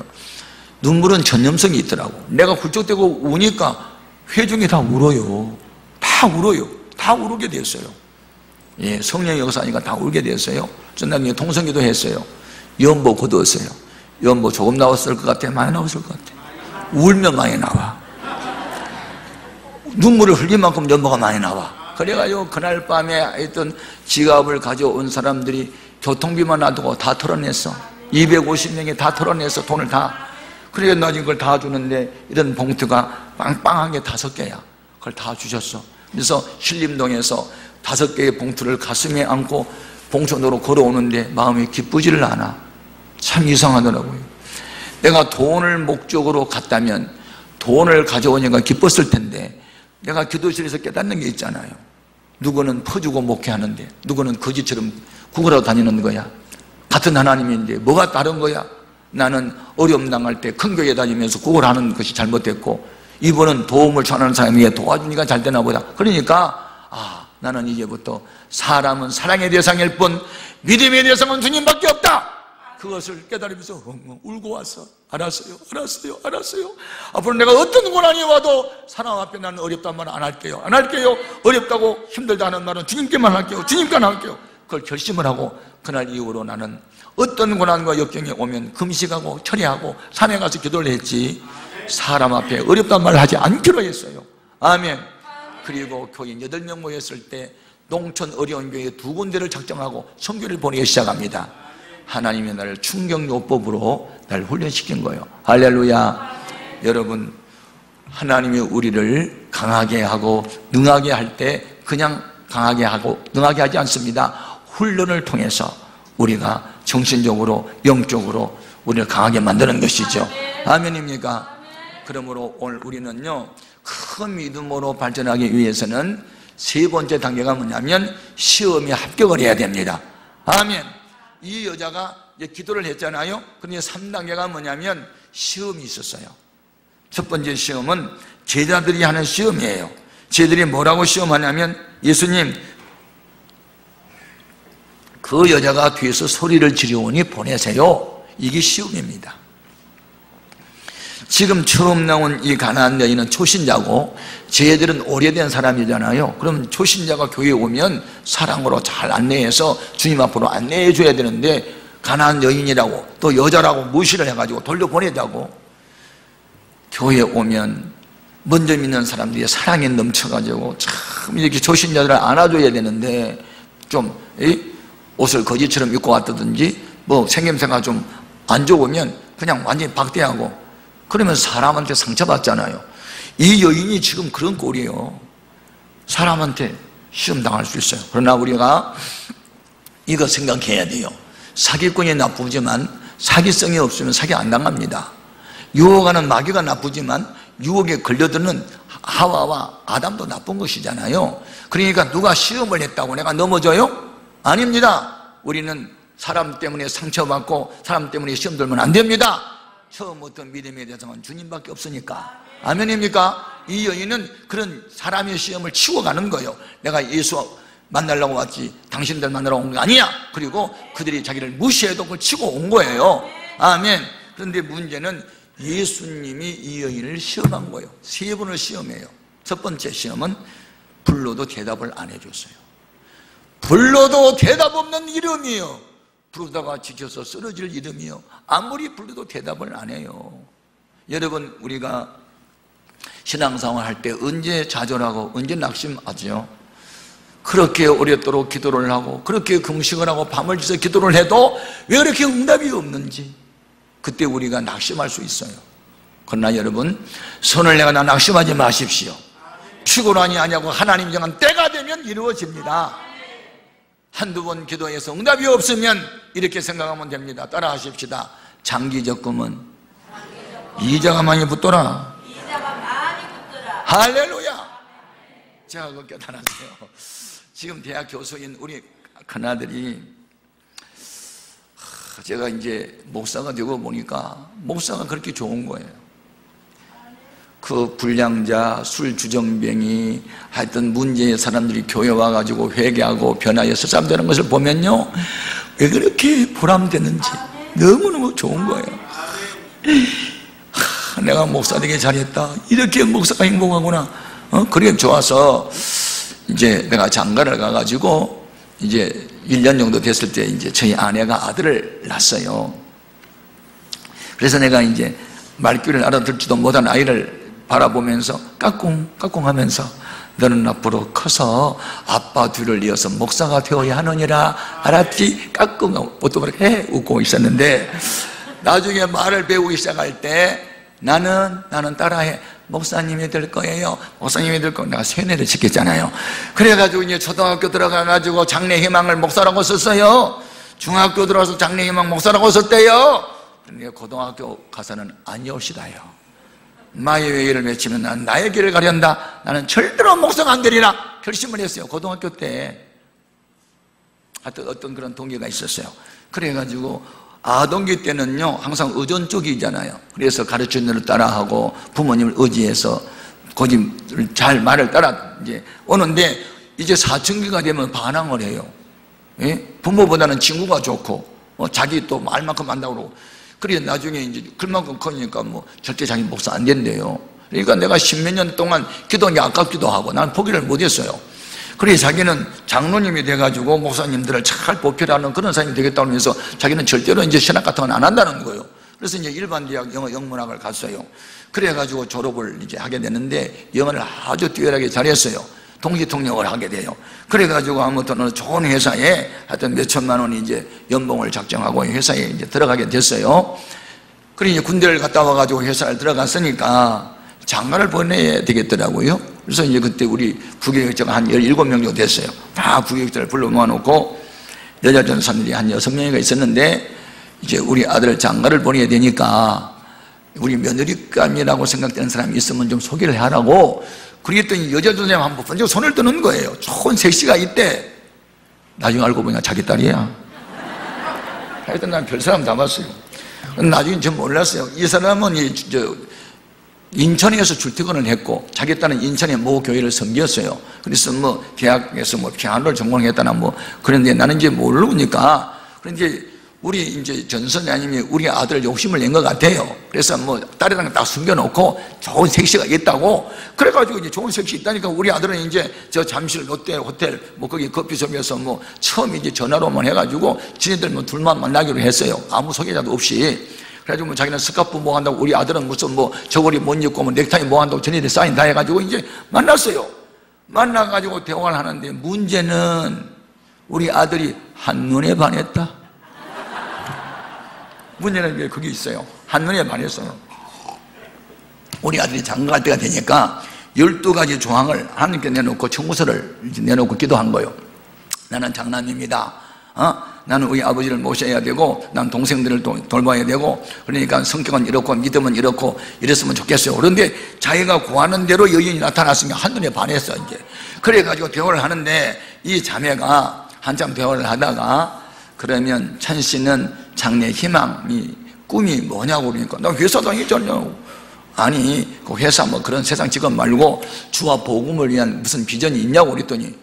눈물은 전염성이 있더라고. 내가 훌쩍대고 우니까 회중이 다 울어요. 다 울어요. 다 울게 됐어요. 예, 성령의 역사니까 다 울게 됐어요. 전날에 통성기도 했어요. 연보 거두었어요. 연보 조금 나왔을 것 같아? 많이 나왔을 것 같아? 울면 많이 나와. 눈물을 흘릴 만큼 연보가 많이 나와. 그래가지고 그날 밤에 하여튼 지갑을 가져온 사람들이 교통비만 놔두고 다 털어냈어. 250명이 다 털어내서 돈을 다. 그래 나중에 그걸 다 주는데 이런 봉투가 빵빵한 게 5개야. 그걸 다 주셨어. 그래서 신림동에서 5개의 봉투를 가슴에 안고 봉천도로 걸어오는데 마음이 기쁘지를 않아. 참 이상하더라고요. 내가 돈을 목적으로 갔다면 돈을 가져오니까 기뻤을 텐데 내가 기도실에서 깨닫는 게 있잖아요. 누구는 퍼주고 목회하는데 누구는 거지처럼 구걸하고 다니는 거야. 같은 하나님인데 뭐가 다른 거야? 나는 어려움 당할 때 큰 교회 다니면서 구걸하는 것이 잘못됐고 이분은 도움을 전하는 사람에게 도와주니까 잘 되나 보다. 그러니까 나는 이제부터 사람은 사랑의 대상일 뿐 믿음의 대상은 주님밖에 없다. 그것을 깨달으면서 울고 왔어. 알았어요. 앞으로 내가 어떤 고난이 와도 사람 앞에 나는 어렵다는 말 안 할게요. 어렵다고 힘들다는 말은 주님께만 할게요. 주님께만 할게요. 그걸 결심을 하고 그날 이후로 나는 어떤 고난과 역경이 오면 금식하고 철회하고 산에 가서 기도를 했지 사람 앞에 어렵다는 말을 하지 않기로 했어요. 아멘. 그리고 교인 8명 모였을 때 농촌 어려운 교회 2군데를 작정하고 선교를 보내기 시작합니다. 하나님의 나를 충격요법으로 날 훈련시킨 거예요. 할렐루야. 여러분, 하나님이 우리를 강하게 하고 능하게 할 때 그냥 강하게 하고 능하게 하지 않습니다. 훈련을 통해서 우리가 정신적으로 영적으로 우리를 강하게 만드는 것이죠. 아멘입니까? 그러므로 오늘 우리는요 큰 믿음으로 발전하기 위해서는 3번째 단계가 뭐냐면 시험에 합격을 해야 됩니다. 아멘. 이 여자가 이제 기도를 했잖아요. 그런데 3단계가 뭐냐면 시험이 있었어요. 첫 번째 시험은 제자들이 하는 시험이에요. 제자들이 뭐라고 시험하냐면 예수님 그 여자가 뒤에서 소리를 지르오니 보내세요. 이게 시험입니다. 지금 처음 나온 이 가나안 여인은 초신자고 쟤들은 오래된 사람이잖아요. 그럼 초신자가 교회에 오면 사랑으로 잘 안내해서 주님 앞으로 안내해 줘야 되는데 가나안 여인이라고 또 여자라고 무시를 해가지고 돌려보내자고. 교회에 오면 먼저 믿는 사람들이 사랑에 넘쳐가지고 참 이렇게 초신자들을 안아줘야 되는데 좀 옷을 거지처럼 입고 왔다든지 뭐 생김새가 좀 안 좋으면 그냥 완전히 박대하고 그러면 사람한테 상처받잖아요. 이 여인이 지금 그런 꼴이에요. 사람한테 시험당할 수 있어요. 그러나 우리가 이거 생각해야 돼요. 사기꾼이 나쁘지만 사기성이 없으면 사기 안 당합니다. 유혹하는 마귀가 나쁘지만 유혹에 걸려드는 하와와 아담도 나쁜 것이잖아요. 그러니까 누가 시험을 했다고 내가 넘어져요? 아닙니다. 우리는 사람 때문에 상처받고 사람 때문에 시험 들면 안 됩니다. 처음부터 믿음의 대상은 주님밖에 없으니까. 아멘입니까? 이 여인은 그런 사람의 시험을 치고 가는 거예요. 내가 예수 만나려고 왔지 당신들 만나러 온 게 아니야. 그리고 그들이 자기를 무시해도 그걸 치고 온 거예요. 아멘. 그런데 문제는 예수님이 이 여인을 시험한 거예요. 3번을 시험해요. 첫 번째 시험은 불러도 대답을 안 해줬어요. 불러도 대답 없는 이름이에요. 부르다가 지쳐서 쓰러질 이름이요. 아무리 불러도 대답을 안 해요. 여러분, 우리가 신앙생활 할 때 언제 좌절하고 언제 낙심하죠? 그렇게 오랫도록 기도를 하고 그렇게 금식을 하고 밤을 새서 기도를 해도 왜 이렇게 응답이 없는지 그때 우리가 낙심할 수 있어요. 그러나 여러분, 손을 내가 낙심하지 마십시오. 피곤하니 아니하고 하나님이 정한 때가 되면 이루어집니다. 한두 번 기도해서 응답이 없으면 이렇게 생각하면 됩니다. 따라 하십시다. 장기적 꿈은 이자가 많이 붙더라. 할렐루야. 제가 그거 깨달았어요. 지금 대학 교수인 우리 큰아들이 제가 이제 목사가 되고 보니까 목사가 그렇게 좋은 거예요. 그 불량자, 술주정뱅이 하여튼 문제의 사람들이 교회 와가지고 회개하고 변화에 서sam되는 것을 보면요 왜 그렇게 보람되는지 너무너무 좋은 거예요. 내가 목사 되게 잘했다. 이렇게 목사가 행복하구나. 그게 좋아서 이제 내가 장가를 가가지고 이제 1년 정도 됐을 때 이제 저희 아내가 아들을 낳았어요. 그래서 내가 이제 말귀를 알아듣지도 못한 아이를 바라보면서 까꿍 하면서 너는 앞으로 커서 아빠 뒤를 이어서 목사가 되어야 하느니라. 알았지? 까꿍 보통 해 웃고 있었는데, 나중에 말을 배우기 시작할 때 나는 따라해. 목사님이 될 거예요. 목사님이 될 거예요. 내가 세뇌를 시켰잖아요. 그래가지고 이제 초등학교 들어가가지고 장래희망을 목사라고 썼어요. 중학교 들어와서 장래희망 목사라고 썼대요. 그런데 고등학교 가서는 아니옵시다요. 마의 외길을 외치면 나는 나의 길을 가련다. 나는 절대로 목사가 안 되리라 결심을 했어요. 고등학교 때 하여튼 어떤 그런 동기가 있었어요. 그래가지고 아동기 때는요 항상 의존 쪽이잖아요. 그래서 가르치는 대로 따라하고 부모님을 의지해서 고집을 잘 말을 따라 이제 오는데, 이제 사춘기가 되면 반항을 해요. 예? 부모보다는 친구가 좋고 자기 또 말만큼 한다고 그러고. 그래 나중에 이제 그만큼 커니까 뭐 절대 자기 목사 안 된대요. 그러니까 내가 십몇 년 동안 기도하기 아깝기도 하고 나는 포기를 못했어요. 그래 자기는 장로님이 돼가지고 목사님들을 잘 보필하는 그런 사람이 되겠다고 하면서 자기는 절대로 이제 신학 같은 건 안 한다는 거예요. 그래서 이제 일반 대학 영문학을 갔어요. 그래가지고 졸업을 이제 하게 되는데 영어를 아주 뛰어나게 잘했어요. 동시통역을 하게 돼요. 그래가지고 아무튼 어느 좋은 회사에 하여튼 몇 천만 원이 이제 연봉을 작정하고 회사에 이제 들어가게 됐어요. 그래 이제 군대를 갔다 와가지고 회사를 들어갔으니까 장가를 보내야 되겠더라고요. 그래서 이제 그때 우리 부교육자가 한 17명 정도 됐어요. 다 부교육자를 불러 모아놓고 여자 전사들이 한 6명이가 있었는데, 이제 우리 아들 장가를 보내야 되니까 우리 며느리감이라고 생각되는 사람이 있으면 좀 소개를 하라고. 그랬더니 여자 전사님 한번 번쩍 손을 드는 거예요. 좋은 섹시가 있대. 나중에 알고 보니까 자기 딸이야. 하여튼 난 별 사람 다 봤어요. 나중에 전 몰랐어요. 이 사람은 인천에서 출퇴근을 했고 자기 딸은 인천의 모 교회를 섬겼어요. 그래서 뭐 대학에서 뭐 피아노를 전공했다나 뭐 그런데 나는 이제 모르니까. 그런데 우리 이제 전 선생님이 우리 아들 욕심을 낸 것 같아요. 그래서 뭐 딸이랑 딱 숨겨놓고 좋은 섹시가 있다고. 그래가지고 이제 좋은 섹시 있다니까 우리 아들은 이제 저 잠실 롯데 호텔 뭐 거기 커피숍에서 뭐 처음 이제 전화로만 해가지고 지네들 뭐 둘만 만나기로 했어요. 아무 소개자도 없이. 그래가지고 뭐 자기는 스카프 뭐 한다고, 우리 아들은 무슨 뭐 저고리 못 입고 뭐 넥타이 뭐 한다고 전에들 사인 다 해가지고 이제 만났어요. 만나가지고 대화를 하는데 문제는 우리 아들이 한눈에 반했다. 문제는 왜 그게 있어요. 한눈에 반했어요. 우리 아들이 장가갈 때가 되니까 12가지 조항을 하나님께 내놓고 청구서를 내놓고 기도한 거예요. 나는 장남입니다. 나는 우리 아버지를 모셔야 되고 난 동생들을 돌봐야 되고, 그러니까 성격은 이렇고 믿음은 이렇고 이랬으면 좋겠어요. 그런데 자기가 구하는 대로 여인이 나타났으니까 한눈에 반했어 이제. 그래가지고 대화를 하는데 이 자매가 한참 대화를 하다가, 그러면 천 씨는 장래 희망이 꿈이 뭐냐고 그러니까 나 회사 다니잖아요. 아니 그 회사 뭐 그런 세상 직업 말고 주와 복음을 위한 무슨 비전이 있냐고 그랬더니,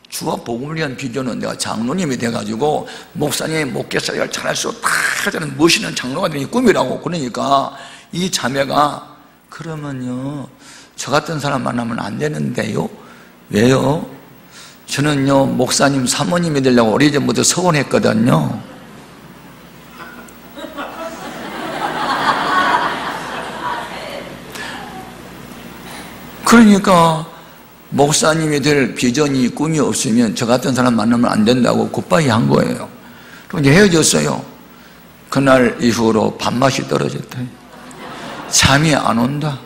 주와 복음을 위한 비전은 내가 장로님이 돼가지고 목사님의 목회사를 잘할 수 다 하자는 멋있는 장로가 되는 게 꿈이라고. 그러니까 이 자매가 그러면요 저 같은 사람 만나면 안 되는데요. 왜요? 저는요 목사님 사모님이 되려고 오래전부터 서원했거든요. 그러니까 목사님이 될 비전이 꿈이 없으면 저 같은 사람 만나면 안 된다고 굿바이 한 거예요. 그럼 이제 헤어졌어요. 그날 이후로 밥맛이 떨어졌다. 잠이 안 온다.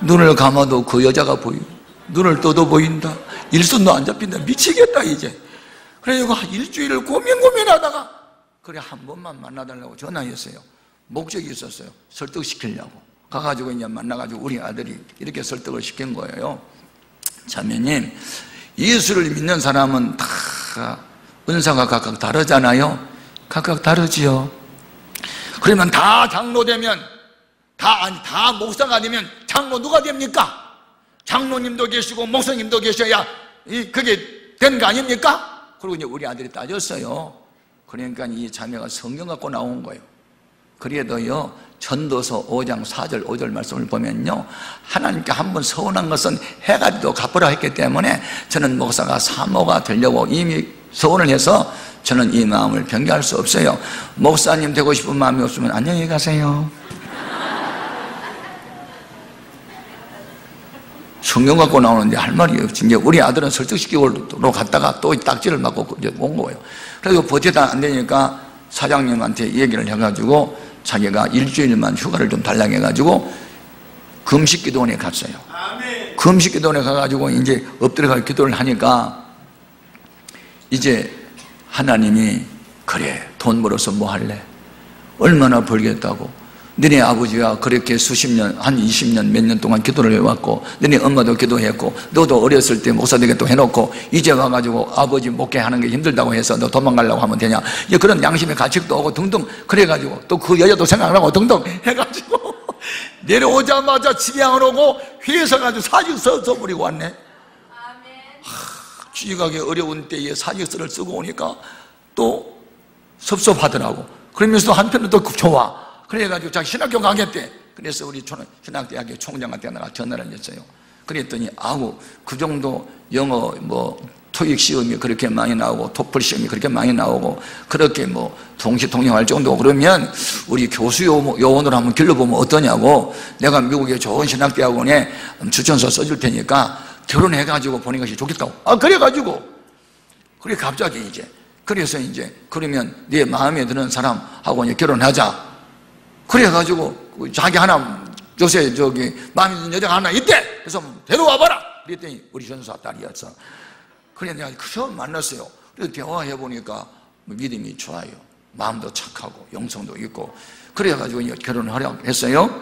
눈을 감아도 그 여자가 보이고 눈을 떠도 보인다. 일손도 안 잡힌다. 미치겠다 이제. 그래서 일주일을 고민하다가 그래 한 번만 만나달라고 전화했어요. 목적이 있었어요. 설득시키려고. 가가지고 이제 만나가지고 우리 아들이 이렇게 설득을 시킨 거예요. 자매님, 예수를 믿는 사람은 다 은사가 각각 다르잖아요. 각각 다르지요. 그러면 다 장로 되면 다 목사가 되면 장로 누가 됩니까? 장로님도 계시고 목사님도 계셔야 그게 된 거 아닙니까? 그리고 이제 우리 아들이 따졌어요. 그러니까 이 자매가 성경 갖고 나온 거예요. 그래도요 전도서 5장 4절 5절 말씀을 보면요, 하나님께 한번 서운한 것은 해가지고 갚으라 했기 때문에 저는 목사가 사모가 되려고 이미 서운을 해서 저는 이 마음을 변개할 수 없어요. 목사님 되고 싶은 마음이 없으면 안녕히 가세요. 성경 갖고 나오는데 할 말이 없지. 이제 우리 아들은 설득시키러 갔다가 또 딱지를 맞고 이제 온 거예요. 그래서 버티다 안 되니까 사장님한테 얘기를 해가지고 자기가 일주일만 휴가를 좀 달라고 해가지고 금식기도원에 갔어요. 금식기도원에 가가지고 이제 엎드려가 기도를 하니까 이제 하나님이 그래, 돈 벌어서 뭐 할래? 얼마나 벌겠다고? 너네 아버지가 그렇게 수십 년, 한 20년, 몇 년 동안 기도를 해왔고, 너네 엄마도 기도했고, 너도 어렸을 때 목사 되겠다고 해놓고, 이제 와가지고 아버지 목회하는 게 힘들다고 해서 너 도망가려고 하면 되냐? 이제 그런 양심의 가책도 오고 등등, 그래가지고, 또 그 여자도 생각나고 등등 해가지고, 내려오자마자 집에 안 오고, 회사 가지고 사직서 써버리고 왔네. 취직하기 어려운 때에 사직서를 쓰고 오니까 또 섭섭하더라고. 그러면서도 한편으로 또 좋아. 그래가지고 자기 신학교 가겠대. 그래서 우리 신학대학교 총장한테 내가 전화를 했어요. 그랬더니 아우 그 정도 영어 토익 시험이 그렇게 많이 나오고 토플 시험이 그렇게 많이 나오고 그렇게 동시통역할 정도고 그러면 우리 교수 요원으로 한번 길러보면 어떠냐고 내가 미국의 좋은 신학대학원에 추천서 써줄 테니까 결혼해가지고 보는 것이 좋겠다고. 그래가지고 그래 갑자기 이제 그래서 이제 그러면 네 마음에 드는 사람하고 이제 결혼하자. 그래가지고 자기 하나 요새 마음에 드는 여자가 하나 있대. 그래서 데려와봐라. 그랬더니 우리 전사 딸이었어. 그래 내가 처음 만났어요. 그래서 대화해 보니까 믿음이 좋아요. 마음도 착하고 영성도 있고 그래가지고 결혼을 하려고 했어요.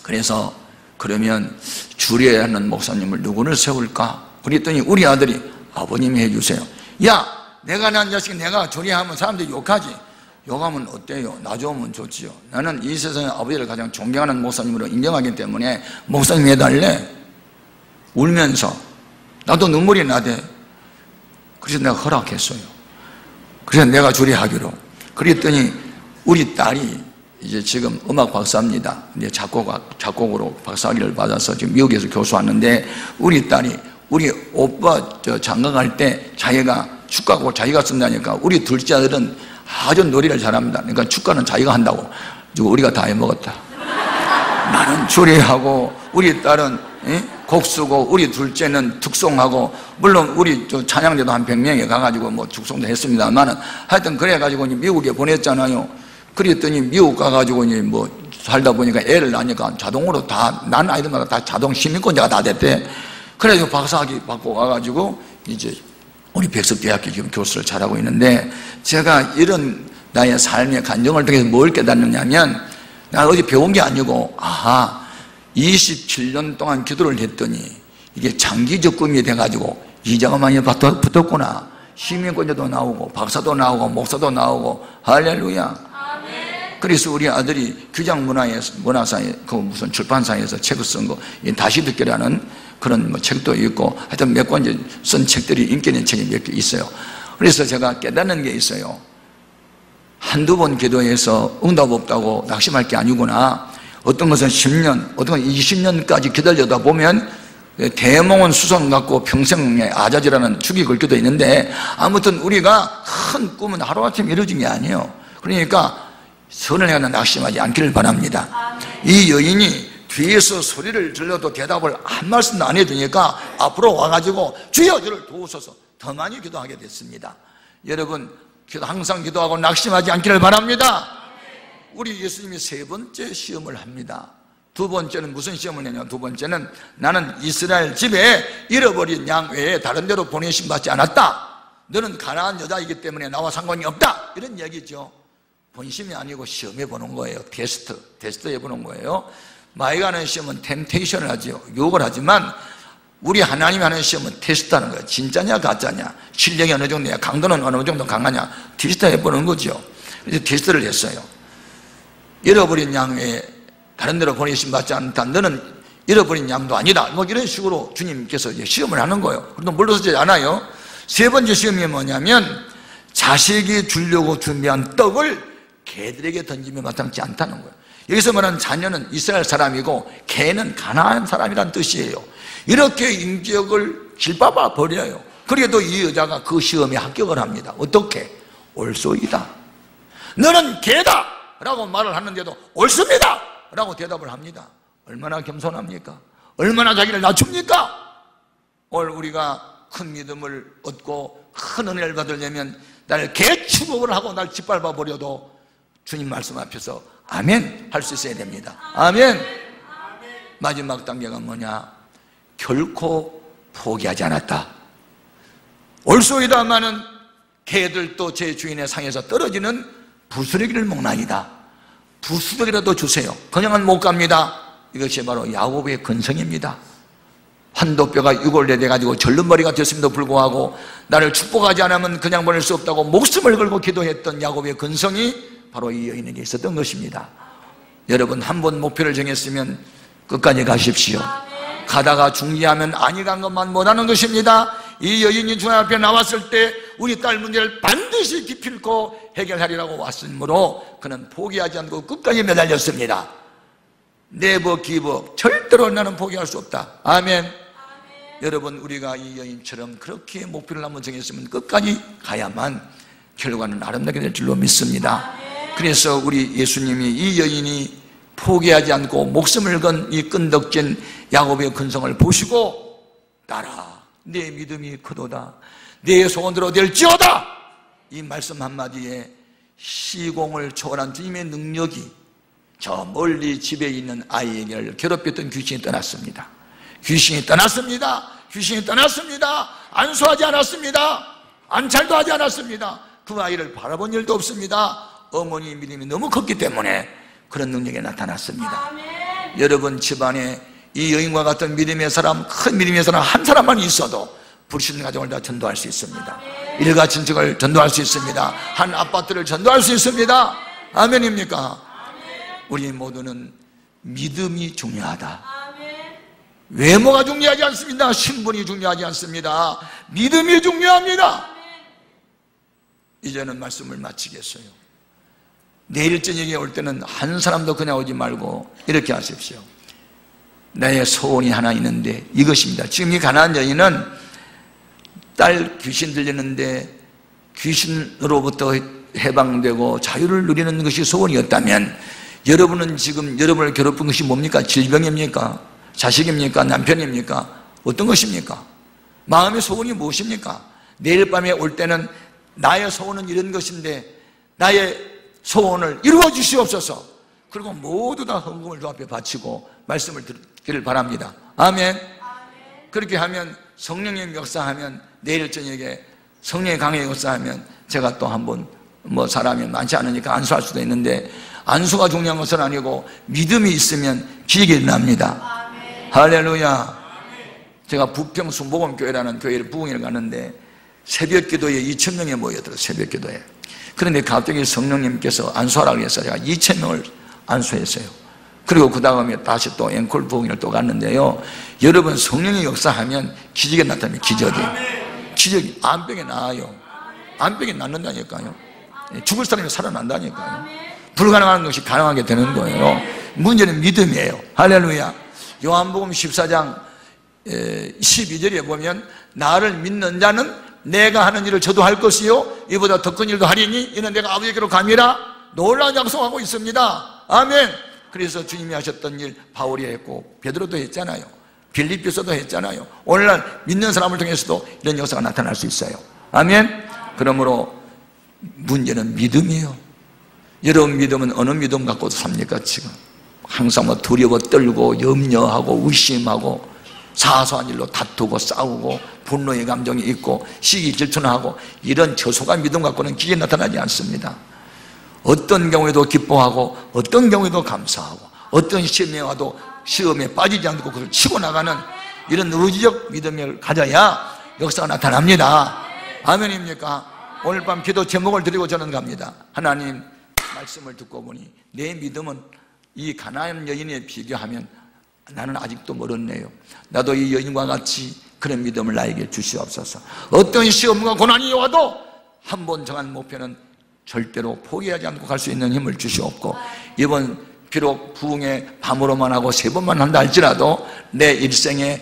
그래서 그러면 주례 하는 목사님을 누구를 세울까? 그랬더니 우리 아들이 아버님이 해주세요. 야 내가 난 자식 내가 주례하면 사람들이 욕하지. 욕하면 어때요? 나 좋으면 좋지요. 나는 이 세상에 아버지를 가장 존경하는 목사님으로 인정하기 때문에 목사님 해달래. 울면서 나도 눈물이 나대. 그래서 내가 허락했어요. 그래서 내가 주례하기로. 그랬더니 우리 딸이 이제 지금 음악 박사입니다. 이제 작곡으로 박사학위를 받아서 지금 미국에서 교수하는데 우리 딸이 우리 오빠 장가갈 때 자기가 축가곡 자기가 쓴다니까 우리 둘째 아들은 아주 노래를 잘합니다. 그러니까 축가는 자기가 한다고. 우리가 다 해먹었다. 나는 주례하고 우리 딸은 곡 쓰고 우리 둘째는 특송하고 물론 우리 찬양대도 한 100명에 가가지고 축송도 했습니다만은 하여튼 그래가지고 미국에 보냈잖아요. 그랬더니 미국 가가지고 살다 보니까 애를 낳으니까 자동으로 다 난 아이들마다 다 자동 시민권자가 다 됐대. 그래서 박사학위 받고 와가지고 이제 우리 백석대학교 지금 교수를 잘하고 있는데 제가 이런 나의 삶의 간증을 통해서 뭘 깨닫느냐면 나 어디 배운 게 아니고 27년 동안 기도를 했더니 이게 장기 적금이 돼가지고 이자가 많이 붙었구나. 시민권자도 나오고 박사도 나오고 목사도 나오고 할렐루야. 그래서 우리 아들이 규장문화사에 그 무슨 출판사에서 책을 쓴 거 다시 듣기라는 그런 책도 있고 하여튼 몇 권 쓴 책들이 인기 있는 책이 몇 개 있어요. 그래서 제가 깨닫는 게 있어요. 한두 번 기도해서 응답 없다고 낙심할 게 아니구나. 어떤 것은 10년, 어떤 건 20년까지 기다려다 보면 대몽은 수성 갖고 평생에 아자지라는 축이 걸기도 있는데 아무튼 우리가 큰 꿈은 하루아침에 이루어진 게 아니에요. 그러니까 선을 향해 낙심하지 않기를 바랍니다. 이 여인이 뒤에서 소리를 질러도 대답을 한 말씀도 안 해주니까 앞으로 와가지고 주여 저를 도우소서 더 많이 기도하게 됐습니다. 여러분 항상 기도하고 낙심하지 않기를 바랍니다. 우리 예수님이 세 번째 시험을 합니다. 두 번째는 무슨 시험을 내냐? 두 번째는 나는 이스라엘 집에 잃어버린 양 외에 다른 데로 보내심 받지 않았다. 너는 가나안 여자이기 때문에 나와 상관이 없다. 이런 얘기죠. 본심이 아니고 시험해 보는 거예요. 테스트해 보는 거예요. 마귀가 하는 시험은 템테이션을 하죠. 유혹을 하지만 우리 하나님이 하는 시험은 테스트하는 거예요. 진짜냐 가짜냐, 실력이 어느 정도냐, 강도는 어느 정도 강하냐 테스트해 보는 거죠. 그래서 테스트를 했어요. 잃어버린 양 외에 다른 데로 보내심 받지 않다. 너는 잃어버린 양도 아니다. 이런 식으로 주님께서 이제 시험을 하는 거예요. 그래도 물러서지 않아요. 세 번째 시험이 뭐냐면 자식이 주려고 준비한 떡을 개들에게 던지며 마땅치 않다는 거예요. 여기서 말하는 자녀는 이스라엘 사람이고 개는 가나안 사람이란 뜻이에요. 이렇게 인격을 질밟아 버려요. 그래도 이 여자가 그 시험에 합격을 합니다. 어떻게? 옳소이다. 너는 개다 라고 말을 하는데도 옳습니다 라고 대답을 합니다. 얼마나 겸손합니까? 얼마나 자기를 낮춥니까? 오늘 우리가 큰 믿음을 얻고 큰 은혜를 받으려면 나를 개추복을 하고 날 짓밟아 버려도 주님 말씀 앞에서 아멘 할 수 있어야 됩니다. 아멘. 마지막 단계가 뭐냐? 결코 포기하지 않았다. 올소이다마는 개들도 제 주인의 상에서 떨어지는 부스러기를 먹나이다. 부스러기라도 주세요. 그냥은 못 갑니다. 이것이 바로 야곱의 근성입니다. 환도뼈가 유골래 돼가지고 절름머리가 됐음에도 불구하고 나를 축복하지 않으면 그냥 보낼 수 없다고 목숨을 걸고 기도했던 야곱의 근성이 바로 이 여인에게 있었던 것입니다. 여러분, 한 번 목표를 정했으면 끝까지 가십시오. 가다가 중지하면 아니 간 것만 못하는 것입니다. 이 여인이 주님 앞에 나왔을 때 우리 딸 문제를 반드시 기필코 해결하리라고 왔으므로 그는 포기하지 않고 끝까지 매달렸습니다. 네버 기브, 절대로 나는 포기할 수 없다. 아멘. 여러분, 우리가 이 여인처럼 그렇게 목표를 한번 정했으면 끝까지 가야만 결과는 아름답게 될 줄로 믿습니다. 그래서 우리 예수님이 이 여인이 포기하지 않고 목숨을 건 이 끈덕진 야곱의 근성을 보시고 딸아, 내 믿음이 크도다, 내 소원대로 될지어다, 이 말씀 한마디에 시공을 초월한 주님의 능력이 저 멀리 집에 있는 아이에게 괴롭혔던 귀신이 떠났습니다. 귀신이 떠났습니다. 귀신이 떠났습니다. 안수하지 않았습니다. 안찰도 하지 않았습니다. 그 아이를 바라본 일도 없습니다. 어머니의 믿음이 너무 컸기 때문에 그런 능력이 나타났습니다. 아멘. 여러분, 집안에 이 여인과 같은 믿음의 사람, 큰 믿음의 사람 한 사람만 있어도 불신 가정을 다 전도할 수 있습니다. 아멘. 일가 친척을 전도할 수 있습니다. 한 아파트를 전도할 수 있습니다. 아멘입니까? 아멘. 우리 모두는 믿음이 중요하다. 아멘. 외모가 중요하지 않습니다. 신분이 중요하지 않습니다. 믿음이 중요합니다. 아멘. 이제는 말씀을 마치겠어요. 내일 저녁에 올 때는 한 사람도 그냥 오지 말고 이렇게 하십시오. 나의 소원이 하나 있는데 이것입니다. 지금 이 가난한 여인은 딸 귀신 들리는데 귀신으로부터 해방되고 자유를 누리는 것이 소원이었다면, 여러분은 지금 여러분을 괴롭힌 것이 뭡니까? 질병입니까? 자식입니까? 남편입니까? 어떤 것입니까? 마음의 소원이 무엇입니까? 내일 밤에 올 때는 나의 소원은 이런 것인데 나의 소원을 이루어 주시옵소서. 그리고 모두 다 헌금을 주 앞에 바치고 말씀을 듣기를 바랍니다. 아멘. 아멘. 그렇게 하면 성령의 역사하면, 내일 저녁에 성령의 강의 역사하면 제가 또 한번 사람이 많지 않으니까 안수할 수도 있는데, 안수가 중요한 것은 아니고 믿음이 있으면 기적이 일어납니다. 아멘. 할렐루야. 아멘. 제가 부평 순복음교회라는 교회를 부흥회를 갔는데 새벽 기도에 2,000명이 모여들어요. 새벽 기도에. 그런데 갑자기 성령님께서 안수하라고 해서 제가 2,000명을 안수했어요. 그리고 그 다음에 다시 또 앵콜 부흥회를 또 갔는데요, 여러분, 성령의 역사하면 기적이 나타납니다. 기적이 암병에 나아요. 암병이 낫는다니까요. 죽을 사람이 살아난다니까요. 불가능한 것이 가능하게 되는 거예요. 문제는 믿음이에요. 할렐루야. 요한복음 14장 12절에 보면 나를 믿는 자는 내가 하는 일을 저도 할 것이요 이보다 더 큰 일도 하리니 이는 내가 아버지께로 감이라 놀라운 약속하고 있습니다. 아멘. 그래서 주님이 하셨던 일 바울이 했고 베드로도 했잖아요. 빌립보서도 했잖아요. 오늘날 믿는 사람을 통해서도 이런 역사가 나타날 수 있어요. 아멘. 그러므로 문제는 믿음이에요. 여러분 믿음은 어느 믿음 갖고도 삽니까? 지금 항상 두려워 떨고 염려하고 의심하고 사소한 일로 다투고 싸우고 분노의 감정이 있고 시기 질투하고 이런 저속한 믿음 갖고는 기적이 나타나지 않습니다. 어떤 경우에도 기뻐하고 어떤 경우에도 감사하고 어떤 시험에 와도 시험에 빠지지 않고 그걸 치고 나가는 이런 의지적 믿음을 가져야 역사가 나타납니다. 아멘입니까? 오늘 밤 기도 제목을 드리고 저는 갑니다. 하나님, 말씀을 듣고 보니 내 믿음은 이 가나안 여인에 비교하면 나는 아직도 멀었네요. 나도 이 여인과 같이 그런 믿음을 나에게 주시옵소서. 어떤 시험과 고난이 와도 한 번 정한 목표는 절대로 포기하지 않고 갈 수 있는 힘을 주시옵고, 이번 비록 부흥회 밤으로만 하고 3번만 한다 할지라도 내 일생에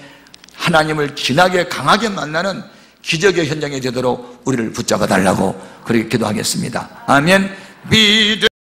하나님을 진하게 강하게 만나는 기적의 현장이 되도록 우리를 붙잡아 달라고 그렇게 기도하겠습니다. 아멘. 믿음